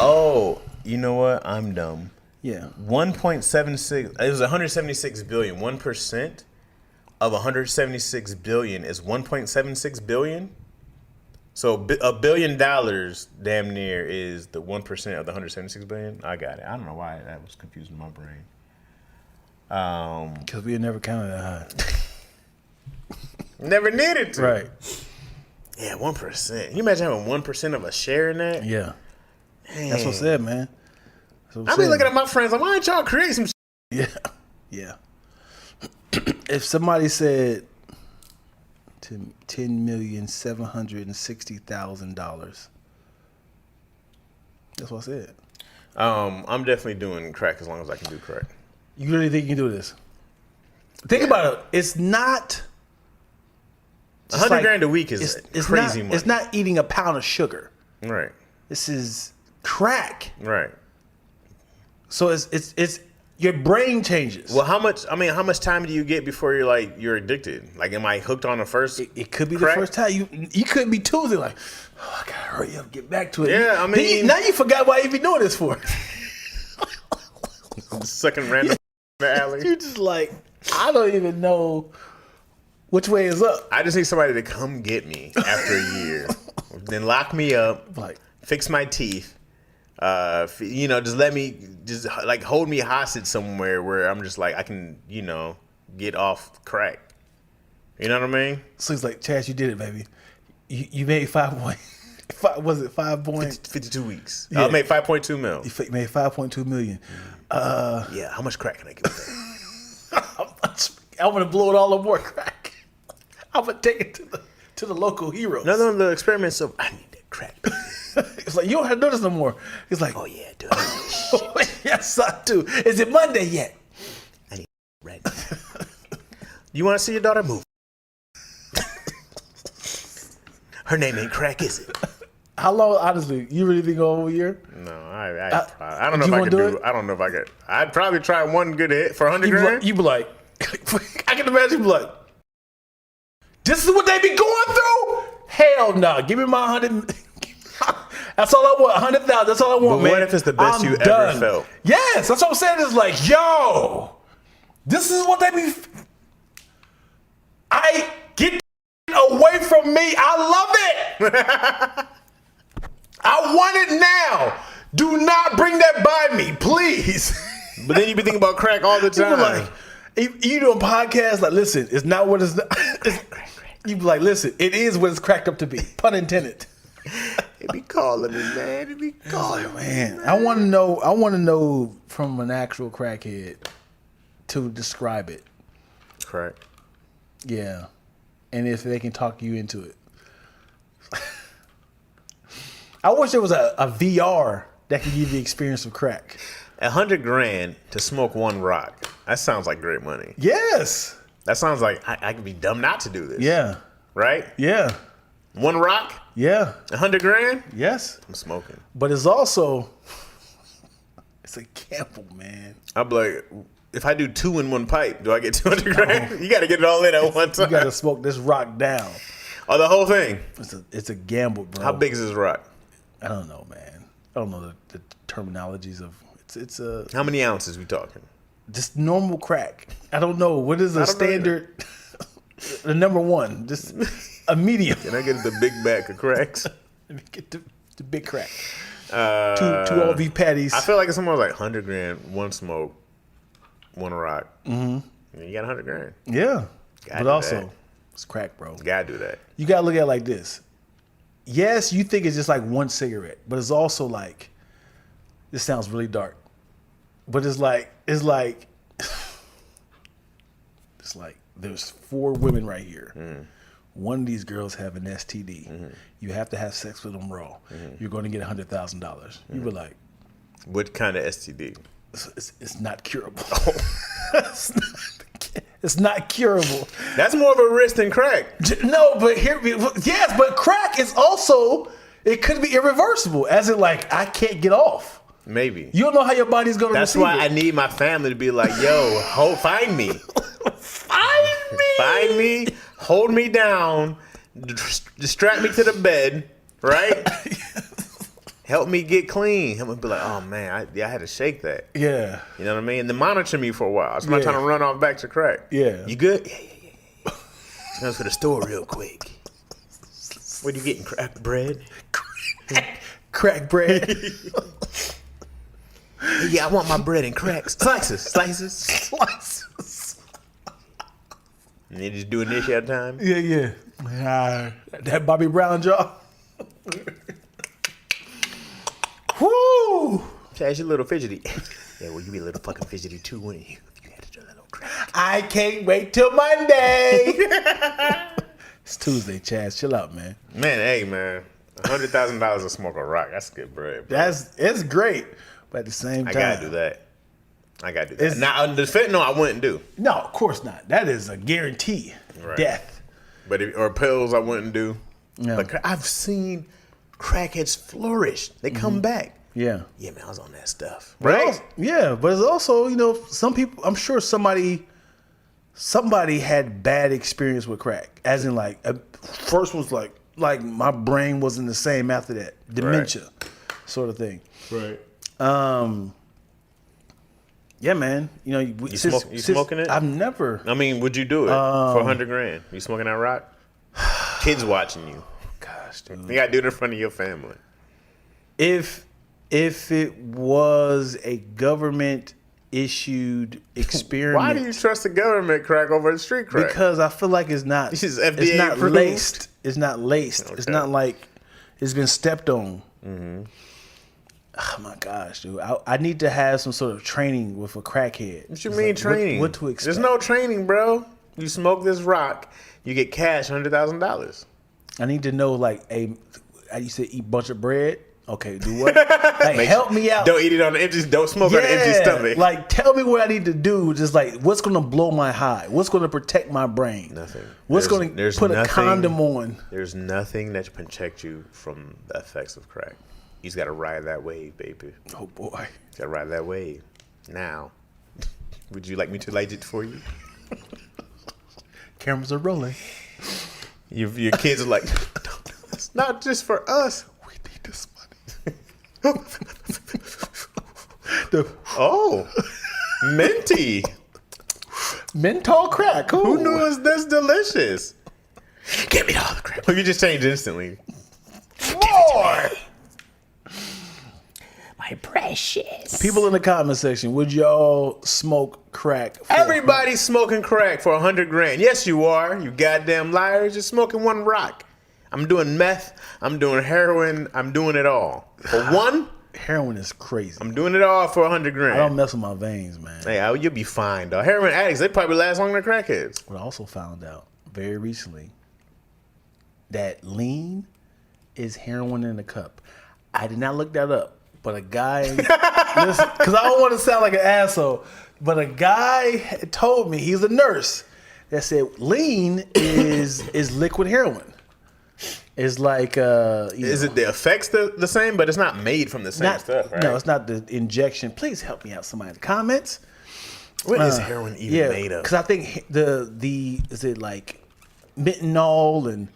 Oh, you know what? I'm dumb. Yeah. 1.76. It was 176 billion. 1% of 176 billion is 1.76 billion. So $1 billion damn near is the 1% of the 176 billion. I got it. I don't know why that was confusing my brain. Because we had never counted that high. Never needed to. Right. Yeah, 1%. Can you imagine having 1% of a share in that? Yeah. Dang. That's what I said, man. I be looking at my friends like, why ain't y'all create some Yeah. Yeah. If somebody said to $10,760,000. That's what I said. I'm definitely doing crack as long as I can do crack. You really think you can do this? Think about it. It's not. $100,000 a week is crazy money. It's not eating a pound of sugar. Right. This is crack. Right. So it's your brain changes. Well, how much time do you get before you're addicted? Like, am I hooked on the first? It could be crack? the first time. You could be Tuesday like, oh, I gotta hurry up, get back to it. Yeah, I mean, now you forgot why you be doing this for. Sucking random in the alley. You just like, I don't even know which way is up. I just need somebody to come get me after a year, then lock me up, Like, fix my teeth. Just let me, like hold me hostage somewhere where I'm just like I can, get off crack. You know what I mean? so he's like, Chaz, you did it, baby. You made 5 point. Was it 5 point? 52 weeks. Yeah. I made 5.2 mil. You made 5.2 million. Yeah, how much crack can I get with that? I'm gonna blow it all on more crack. I'm gonna take it to the local heroes. None of the experiments of I need that crack. It's like, you don't have to do this no more. He's like, Oh yeah, dude. yes, I do. Is it Monday yet? I need right now. You want to see your daughter move? Her name ain't crack, is it? How long, honestly, you really think over a year? No, I don't know do if you I could wanna do do. it? I don't know if I could. I'd probably try one good hit for $100,000. You be like, I can imagine you be like, this is what they be going through? Hell no. Give me my 100. That's all I want. 100,000. That's all I want, But man. what if it's the best you ever done. felt? Yes, that's what I'm saying. It's like, yo, this is what they be. Get away from me. I love it. I want it now. Do not bring that by me, please. But then you be thinking about crack all the People time. like, you doing podcasts like, listen, it's not what it's. You be like, listen, it is what it's cracked up to be. Pun intended. It be calling me, man. It be calling. Man, I want to know. I want to know from an actual crackhead to describe it. Crack. Yeah, and if they can talk you into it. I wish there was a VR that could give you the experience of crack. $100,000 to smoke one rock. That sounds like great money. Yes. That sounds like I could be dumb not to do this. Yeah. Right? Yeah. One rock, Yeah. $100,000. Yes. I'm smoking. But it's also, it's a gamble, man. I'm like, if I do 2 in one pipe, do I get $200,000? You got to get it all in at one time. You got to smoke this rock down. Oh, the whole thing. It's a gamble, bro. How big is this rock? I don't know, man. I don't know the terminologies of it's a How many ounces we talking? just normal crack. I don't know what is a I don't know standard. The number one, just a medium. Can I get the big bag of cracks? Let me get the big crack. Uh, Two all beef patties. I feel like it's almost like $100,000, one smoke, one rock. Mm-hmm. You got $100,000. Yeah, Gotta but do also that. it's crack, bro. Gotta do that. You gotta look at it like this. Yes, you think it's just like one cigarette, but it's also like, this sounds really dark, but it's like it's like there's 4 women right here. One of these girls have an STD. You have to have sex with them raw. You're going to get $100,000. You were like, What kind of STD? it's not curable. It's not curable. That's more of a risk than crack. No, but yes, but crack is also, it could be irreversible. As in, like, I can't get off. Maybe. You don't know how your body's going to That's receive why it. I need my family to be like, yo, find me. Find me, hold me down, distract me to the bed, right? Help me get clean. Help me be like, oh man, I had to shake that. Yeah. You know what I mean? And then monitor me for a while. So I'm not Yeah. trying to run off back to crack. Yeah. You good? Yeah. Just goes to the store real quick. What are you getting? Crack bread? Crack bread. Yeah, I want my bread and cracks. Slices. Slices. And they just do an issue at a time. Yeah. That Bobby Brown jaw. Woo! Chaz, you a little fidgety. Yeah, well, you be a little fucking fidgety too, wouldn't you? If you had to do a little crack. I can't wait till Monday. It's Tuesday, Chaz. Chill out, man. Man, hey, man. $100,000 to smoke a rock. That's good bread, bro. It's great, but at the same time, I gotta do that. Now, the fentanyl I wouldn't do. No, of course not. That is a guarantee. Right. Death. But or pills I wouldn't do. Yeah. But I've seen crackheads flourish. They come back. Yeah. Yeah, man, I was on that stuff. But Right? also- yeah, but it's also, some people, I'm sure somebody had bad experience with crack. As in, like, first was like my brain wasn't the same after that. Dementia sort of thing. Right. Yeah, man. You smoking it? I've never. I mean, would you do it for $100,000? You smoking that rock? Kids watching you. Gosh, dude. You gotta do it in front of your family. If it was a government issued experiment, Why do you trust the government crack over the street crack? because I feel like it's not. This is It's FDA not approved? laced. It's not laced. It's Okay. not like it's been stepped on. Oh my gosh, dude! I need to have some sort of training with a crackhead. What you It's mean like, training? What to expect? There's no training, bro. You smoke this rock, you get cash, $100,000. I need to know, like, I used to eat a bunch of bread. Okay, do what? Like, help me out. Don't eat it on the empty. Don't smoke on an empty stomach. Like, tell me what I need to do. Just like, what's gonna blow my high? What's gonna protect my brain? Nothing. What's There's- gonna there's put nothing- a condom on? There's nothing that can protect you from the effects of crack. You just gotta ride that wave, baby. Oh boy. You gotta ride that wave. Now, would you like me to light it for you? Cameras are rolling. Your kids are like, it's not just for us. We need this money. Oh, minty. Menthol crack. Cool. Who knew it was this delicious? Give me all the crack. You just changed instantly. More. My precious. People in the comment section, would y'all smoke crack? for- Everybody's smoking crack for $100,000. Yes, you are. You goddamn liars. You're smoking one rock. I'm doing meth. I'm doing heroin. I'm doing it all. For one, Heroin is crazy. I'm doing it all for I don't $100,000. mess with my veins, man. Hey, you'll be fine, dog. Heroin addicts, they probably last longer than crackheads. But I also found out very recently that lean is heroin in a cup. I did not look that up, but a guy, because I don't want to sound like an asshole, but a guy had told me, he's a nurse, that said lean is liquid heroin. It's like Is it the effects the same, but it's not made from the same not, stuff, right? No, it's not the injection. Please help me out, somebody in the comments. What is heroin even made of? Because I think the is it like Menthol and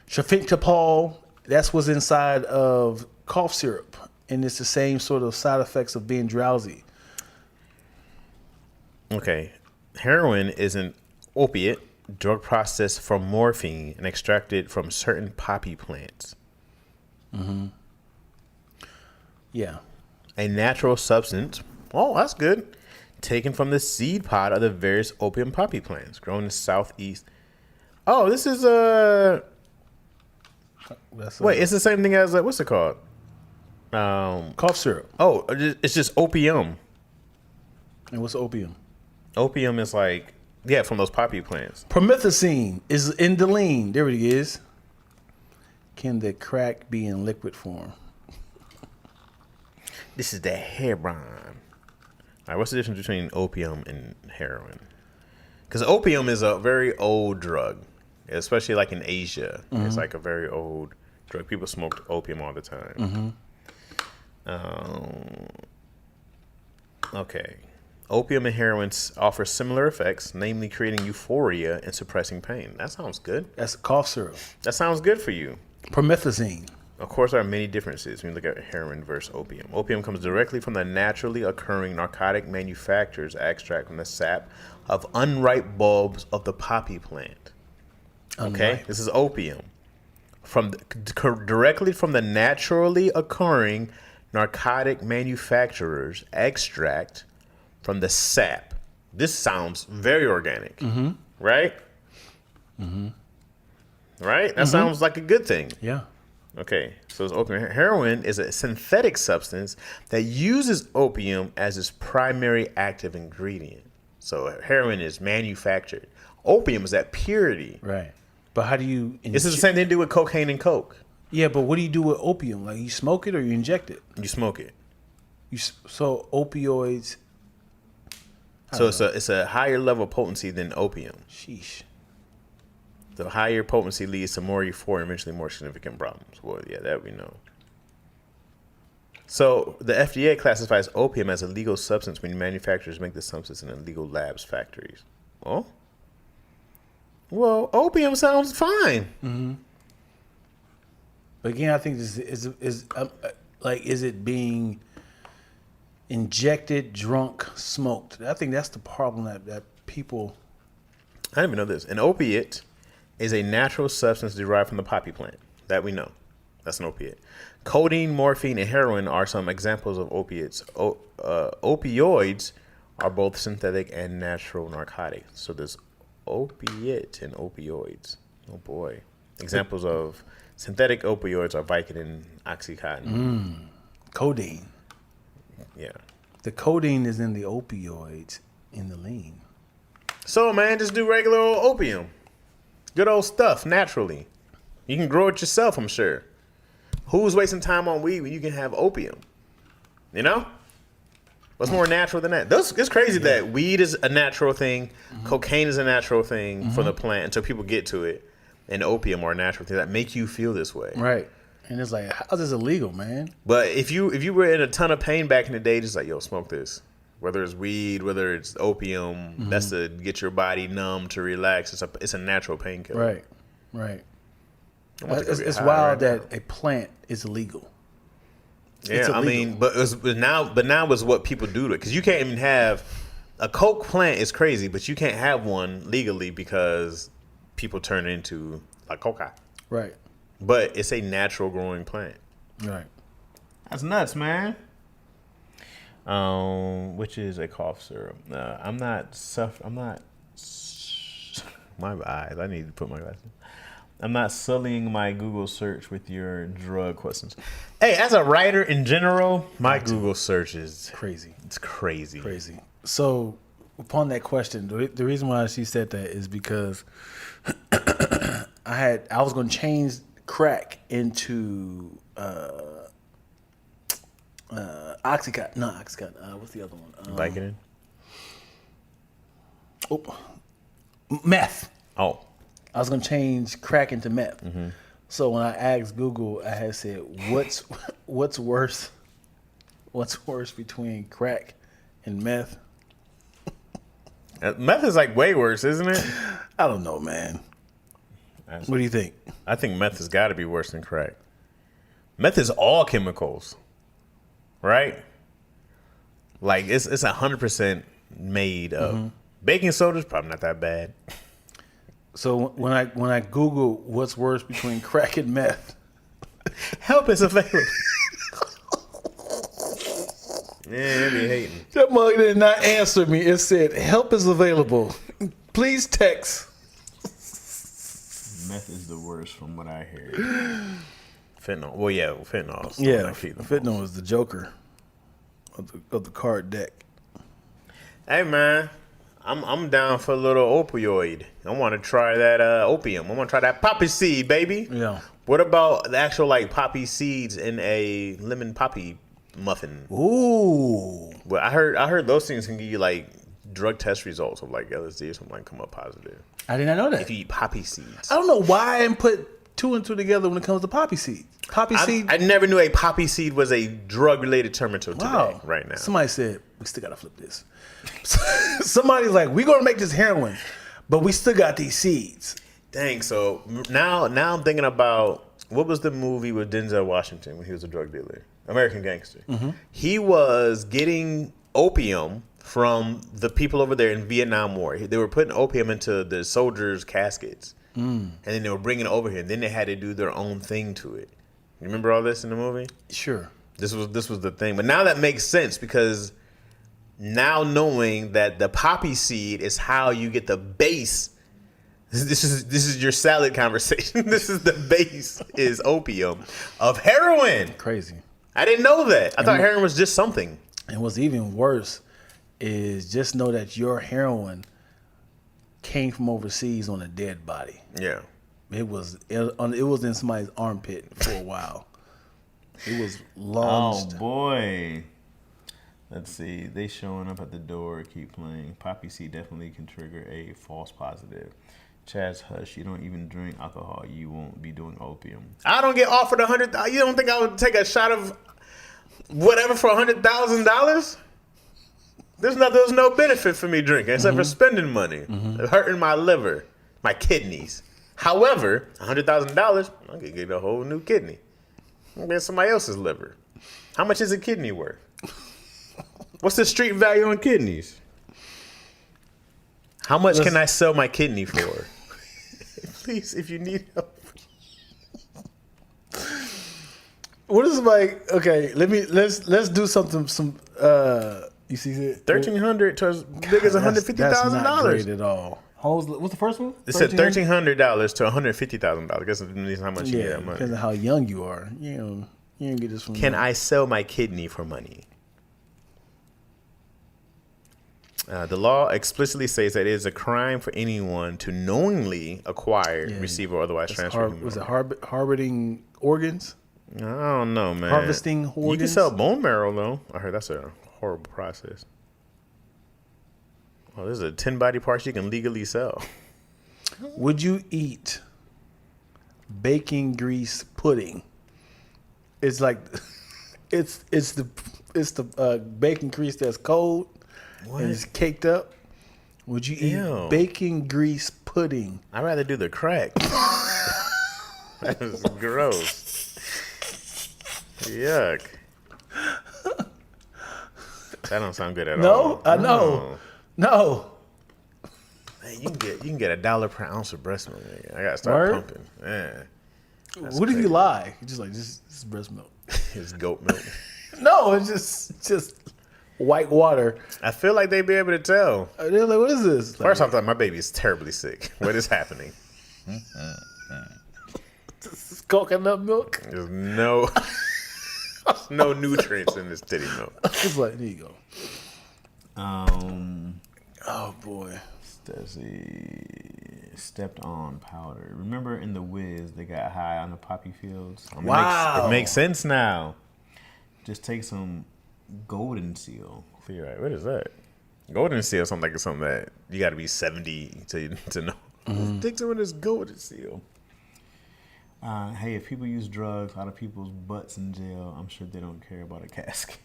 Shafentapol? That's what's inside of cough syrup, and it's the same sort of side effects of being drowsy. Okay, heroin is an opiate drug processed from morphine and extracted from certain poppy plants. Yeah, A natural substance. Oh, that's good. Taken from the seed pod of the various opium poppy plants grown in the southeast. Oh, this is wait, it's the same thing as what's it called? cough syrup. Oh, it's just opium. And what's opium? Opium is like from those poppy plants. Promethazine is in the lean. There it is. Can the crack be in liquid form? This is the heroin. All right, what's the difference between opium and heroin? Because opium is a very old drug, especially like in Asia. It's like a very old drug. People smoked opium all the time. Okay. Opium and heroin offer similar effects, namely creating euphoria and suppressing pain. That sounds good. That's cough syrup. That sounds good for you. Promethazine. Of course, there are many differences when you look at heroin versus opium. Opium comes directly from the naturally occurring narcotic manufacturer's extract from the sap of unripe bulbs of the poppy plant. Okay, Unripe. this is opium. Directly from the naturally occurring narcotic manufacturer's extract from the sap. This sounds very organic, right? Right? That sounds like a good thing. Yeah. Okay, so it's opium. Heroin is a synthetic substance that uses opium as its primary active ingredient. So heroin is manufactured. Opium is that purity. Right. But how do you? This is the same thing to do with cocaine and coke. Yeah, but what do you do with opium? Like you smoke it or you inject it? You smoke it. So opioids. So it's a higher level of potency than opium. Sheesh. The higher potency leads to more euphoria and eventually more significant problems. Well, yeah, that we know. So the FDA classifies opium as a legal substance when manufacturers make the substance in illegal labs factories. Oh? Well, opium sounds fine. Mm-hmm. But again, I think this is it being injected, drunk, smoked? I think that's the problem that people. I didn't even know this. An opiate is a natural substance derived from the poppy plant. That we know. That's an opiate. Codeine, morphine, and heroin are some examples of opiates. Opioids are both synthetic and natural narcotics. So there's opiate and opioids. Oh boy. Examples of synthetic opioids are Vicodin, Oxycontin. Codeine. Yeah. The codeine is in the opioids in the lean. So man, just do regular old opium. Good old stuff, naturally. You can grow it yourself, I'm sure. Who's wasting time on weed when you can have opium? You know? What's more natural than that? It's crazy that weed is a natural thing, cocaine is a natural thing from the plant until people get to it, and opium are natural things that make you feel this way. Right. And it's like, how's this illegal, man? But if you were in a ton of pain back in the day, just like, yo, smoke this. Whether it's weed, whether it's opium, that's to get your body numb, to relax. It's a natural painkiller. Right. I'm about to go get It's high wild right that a plant is illegal. Yeah, It's I mean, illegal. but now is what people do to it, because you can't even have a coke plant is crazy, but you can't have one legally because people turn it into like coca. Right. But it's a natural growing plant. Right. That's nuts, man. Which is a cough syrup. I'm not. My eyes. I need to put my glasses. I'm not sullying my Google search with your drug questions. Hey, as a writer in general, my Google search is Crazy. It's crazy. Crazy. So, upon that question, the reason why she said that is because I was going to change crack into Oxycontin. Not Oxycontin. What's the other one? Vicodin? Meth. Oh. I was going to change crack into meth. So when I asked Google, I had said, "What's worse? What's worse between crack and meth?" Meth is like way worse, isn't it? I don't know, man. What do you think? I think meth has got to be worse than crack. Meth is all chemicals, right? Like it's 100% made of. Baking soda is probably not that bad. So when I Google what's worse between crack and meth, Help is available. Yeah, they be hating. that mug did not answer me. It said help is available. Please text. Meth is the worst from what I hear. Fentanyl. Well, yeah, fentanyl. Yeah, fentanyl is the joker of the card deck. Hey man, I'm down for a little opioid. I want to try that opium. I want to try that poppy seed, baby. Yeah. What about the actual like poppy seeds in a lemon poppy muffin? Ooh. Well, I heard those things can give you like drug test results of like LSD or something like come up positive I did not know that. if you eat poppy seeds. I don't know why I didn't put two and two together when it comes to poppy seeds. Poppy seed. I never knew a poppy seed was a drug related term until today. Right now, Somebody said we still gotta flip this. Somebody's like, we're gonna make this heroin, but we still got these seeds. dang. So now I'm thinking about what was the movie with Denzel Washington when he was a drug dealer, American Gangster. He was getting opium from the people over there in Vietnam War. They were putting opium into the soldiers' caskets, and then they were bringing it over here. And then they had to do their own thing to it. You remember all this in the movie? Sure. This was the thing. But now that makes sense because now knowing that the poppy seed is how you get the base. This is your salad conversation. This is the base is opium of heroin. Crazy. I didn't know that. I thought heroin was just something. And what's even worse is just know that your heroin came from overseas on a dead body. Yeah. It was in somebody's armpit for a while. It was launched. Oh boy. Let's see. They showing up at the door. Keep playing. Poppy C definitely can trigger a false positive. Chaz, hush. You don't even drink alcohol. You won't be doing opium. I don't get offered $100,000. You don't think I would take a shot of whatever for $100,000? There's no benefit for me drinking except for spending money, hurting my liver, my kidneys. However, $100,000, I could get a whole new kidney. I'm gonna get somebody else's liver. How much is a kidney worth? What's the street value on kidneys? How much can I sell my kidney for? Please, if you need help. What is like? Okay, let's do something. You see it? $1,300 to as big as $150,000. That's not great at all. What's the first one? It said $1,300 to $150,000. I guess it means how much you get Yeah, that money. depends on how young you are. You don't get this from. Can I sell my kidney for money? The law explicitly states that it is a crime for anyone to knowingly acquire, receive, or otherwise transfer. Was it harboring organs? I don't know, man. Harvesting You can organs? sell bone marrow, though. I heard that's a horrible process. Oh, there's a 10 body parts you can legally sell. Would you eat bacon grease pudding? It's like it's the bacon grease that's cold and it's caked up. Would you eat Ew. bacon grease pudding? I'd rather do the crack. That is gross. Yuck. That don't sound good at all. No, I know. No. Man, you can get $1 per ounce of breast milk. Nigga. I gotta start Word? pumping. Man, What if you lie? You're just like this is breast milk. it's goat milk. No, it's just white water. I feel like they'd be able to tell. They're like, what is this? First, I thought my baby is terribly sick. What is happening? This is coconut milk. There's no nutrients in this titty milk. It's like, there you go. Oh boy. Stacey stepped on powder. Remember in The Wiz, they got high on the poppy fields? Wow. It makes sense now. Just take some golden seal. You're right. What is that? Golden seal sounds like it's something that you got to be 70 to know. Take some of this golden seal. Hey, if people use drugs out of people's butts in jail, I'm sure they don't care about a casket.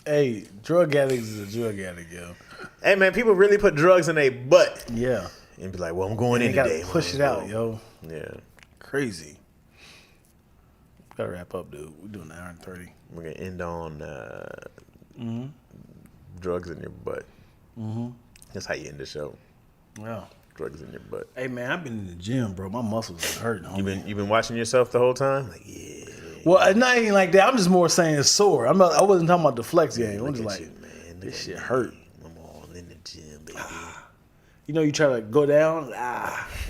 Hey, drug addicts is a drug addict, yo. Hey man, people really put drugs in their butt Yeah. and be like, "Well, I'm going They in gotta today." push it out, yo. Yeah, Crazy. Gotta wrap up, dude. We're doing an hour and 30. we're gonna end on drugs in your butt. That's how you end the show. Wow. Drugs in your butt. Hey man, I've been in the gym, bro. My muscles are hurting. Homie. You've been watching yourself the whole time. Like, yeah. Well, it's not even like that. I'm just more saying it's sore. I wasn't talking about the flex game. I'm Look just at like, you, man. this Look shit at hurt. me. I'm all in the gym, baby. You know, you try to go down,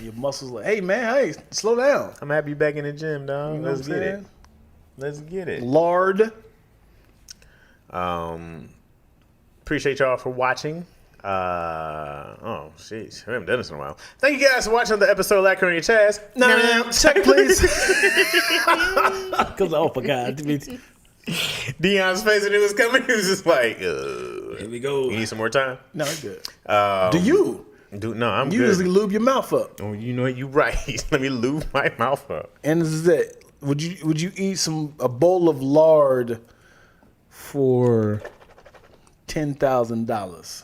your muscles like, hey man, hey, slow down. I'm happy you back in the gym, dog. You know Let's what I'm get it. saying? Let's get it. Lard. Appreciate y'all for watching. Oh, jeez. We haven't done this in a while. Thank you guys for watching the episode of Lacquer on Your Chest. No, check please. Because I forgot. Dion's face when it was coming, he was just like, here we go. You need some more time? No, it's good. Um, Do you? No, I'm You good. usually lube your mouth up. Oh, you know what? You right. Let me lube my mouth up. And this is it. Would you eat a bowl of lard for $10,000?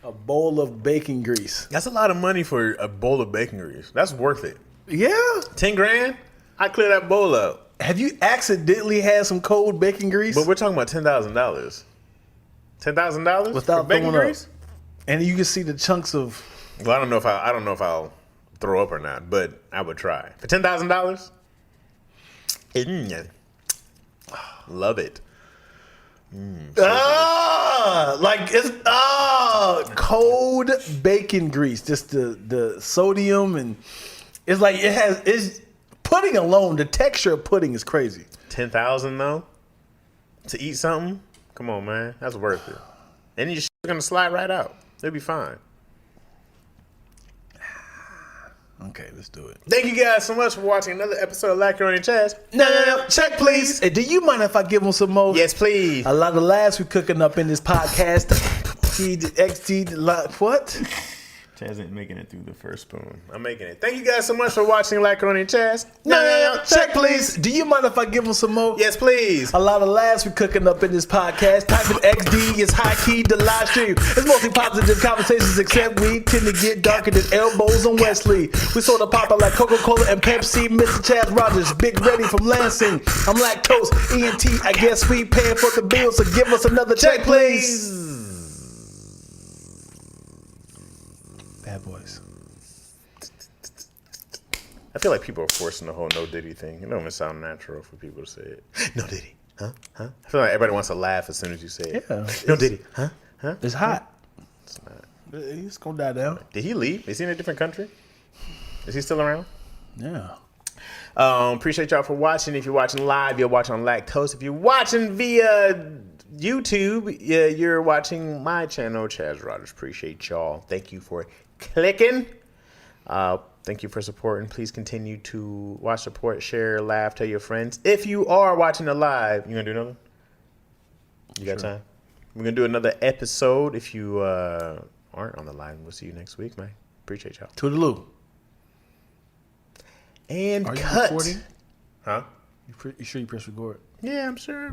A bowl of bacon grease. That's a lot of money for a bowl of bacon grease. That's worth it. Yeah. 10 grand? I clear that bowl up. Have you accidentally had some cold bacon grease? But we're talking about $10,000. $10,000 Without for bacon throwing up. grease? And you can see the chunks of. Well, I don't know if I'll throw up or not, but I would try. For $10,000? Love it. Cold bacon grease. Just the sodium, and it's pudding alone. The texture of pudding is crazy. 10,000 though? To eat something? Come on, man. That's worth it. And your shit's gonna slide right out. It'll be fine. Okay, let's do it. Thank you guys so much for watching another episode of Lacqueroni Chaz. No, check please. Hey, do you mind if I give them some more? Yes, please. A lot of laughs we cooking up in this podcast. What? Chaz ain't making it through the first spoon. I'm making it. Thank you guys so much for watching Lacqueroni Chaz. No, check please. Do you mind if I give them some more? Yes, please. A lot of laughs we cooking up in this podcast. Type in XD is high key the live stream. It's mostly positive conversations, except we tend to get darker than elbows on Wesley. We sort of poppin' like Coca-Cola and Pepsi. Mr. Chaz Rogers, Big Ready from Lansing. I'm lactose, ENT. I guess we paying for the bill, so give us another check, please. Bad boys. I feel like people are forcing the whole no Diddy thing. It don't even sound natural for people to say it. No Diddy, huh? I feel like everybody wants to laugh as soon as you say it. Yeah. No Diddy, huh? It's hot. It's not. It's gonna die down. Did he leave? Is he in a different country? Is he still around? Yeah. Appreciate y'all for watching. If you're watching live, you're watching on Lactose. If you're watching via YouTube, you're watching my channel, Chaz Rogers. Appreciate y'all. Thank you for clicking. Thank you for supporting. Please continue to watch, support, share, laugh, tell your friends. If you are watching the live, you gonna do another? You got time? We're gonna do another episode. If you aren't on the live, we'll see you next week, man. Appreciate y'all. Toodaloo. And Are you cut. recording? Huh? You sure you press record? Yeah, I'm sure.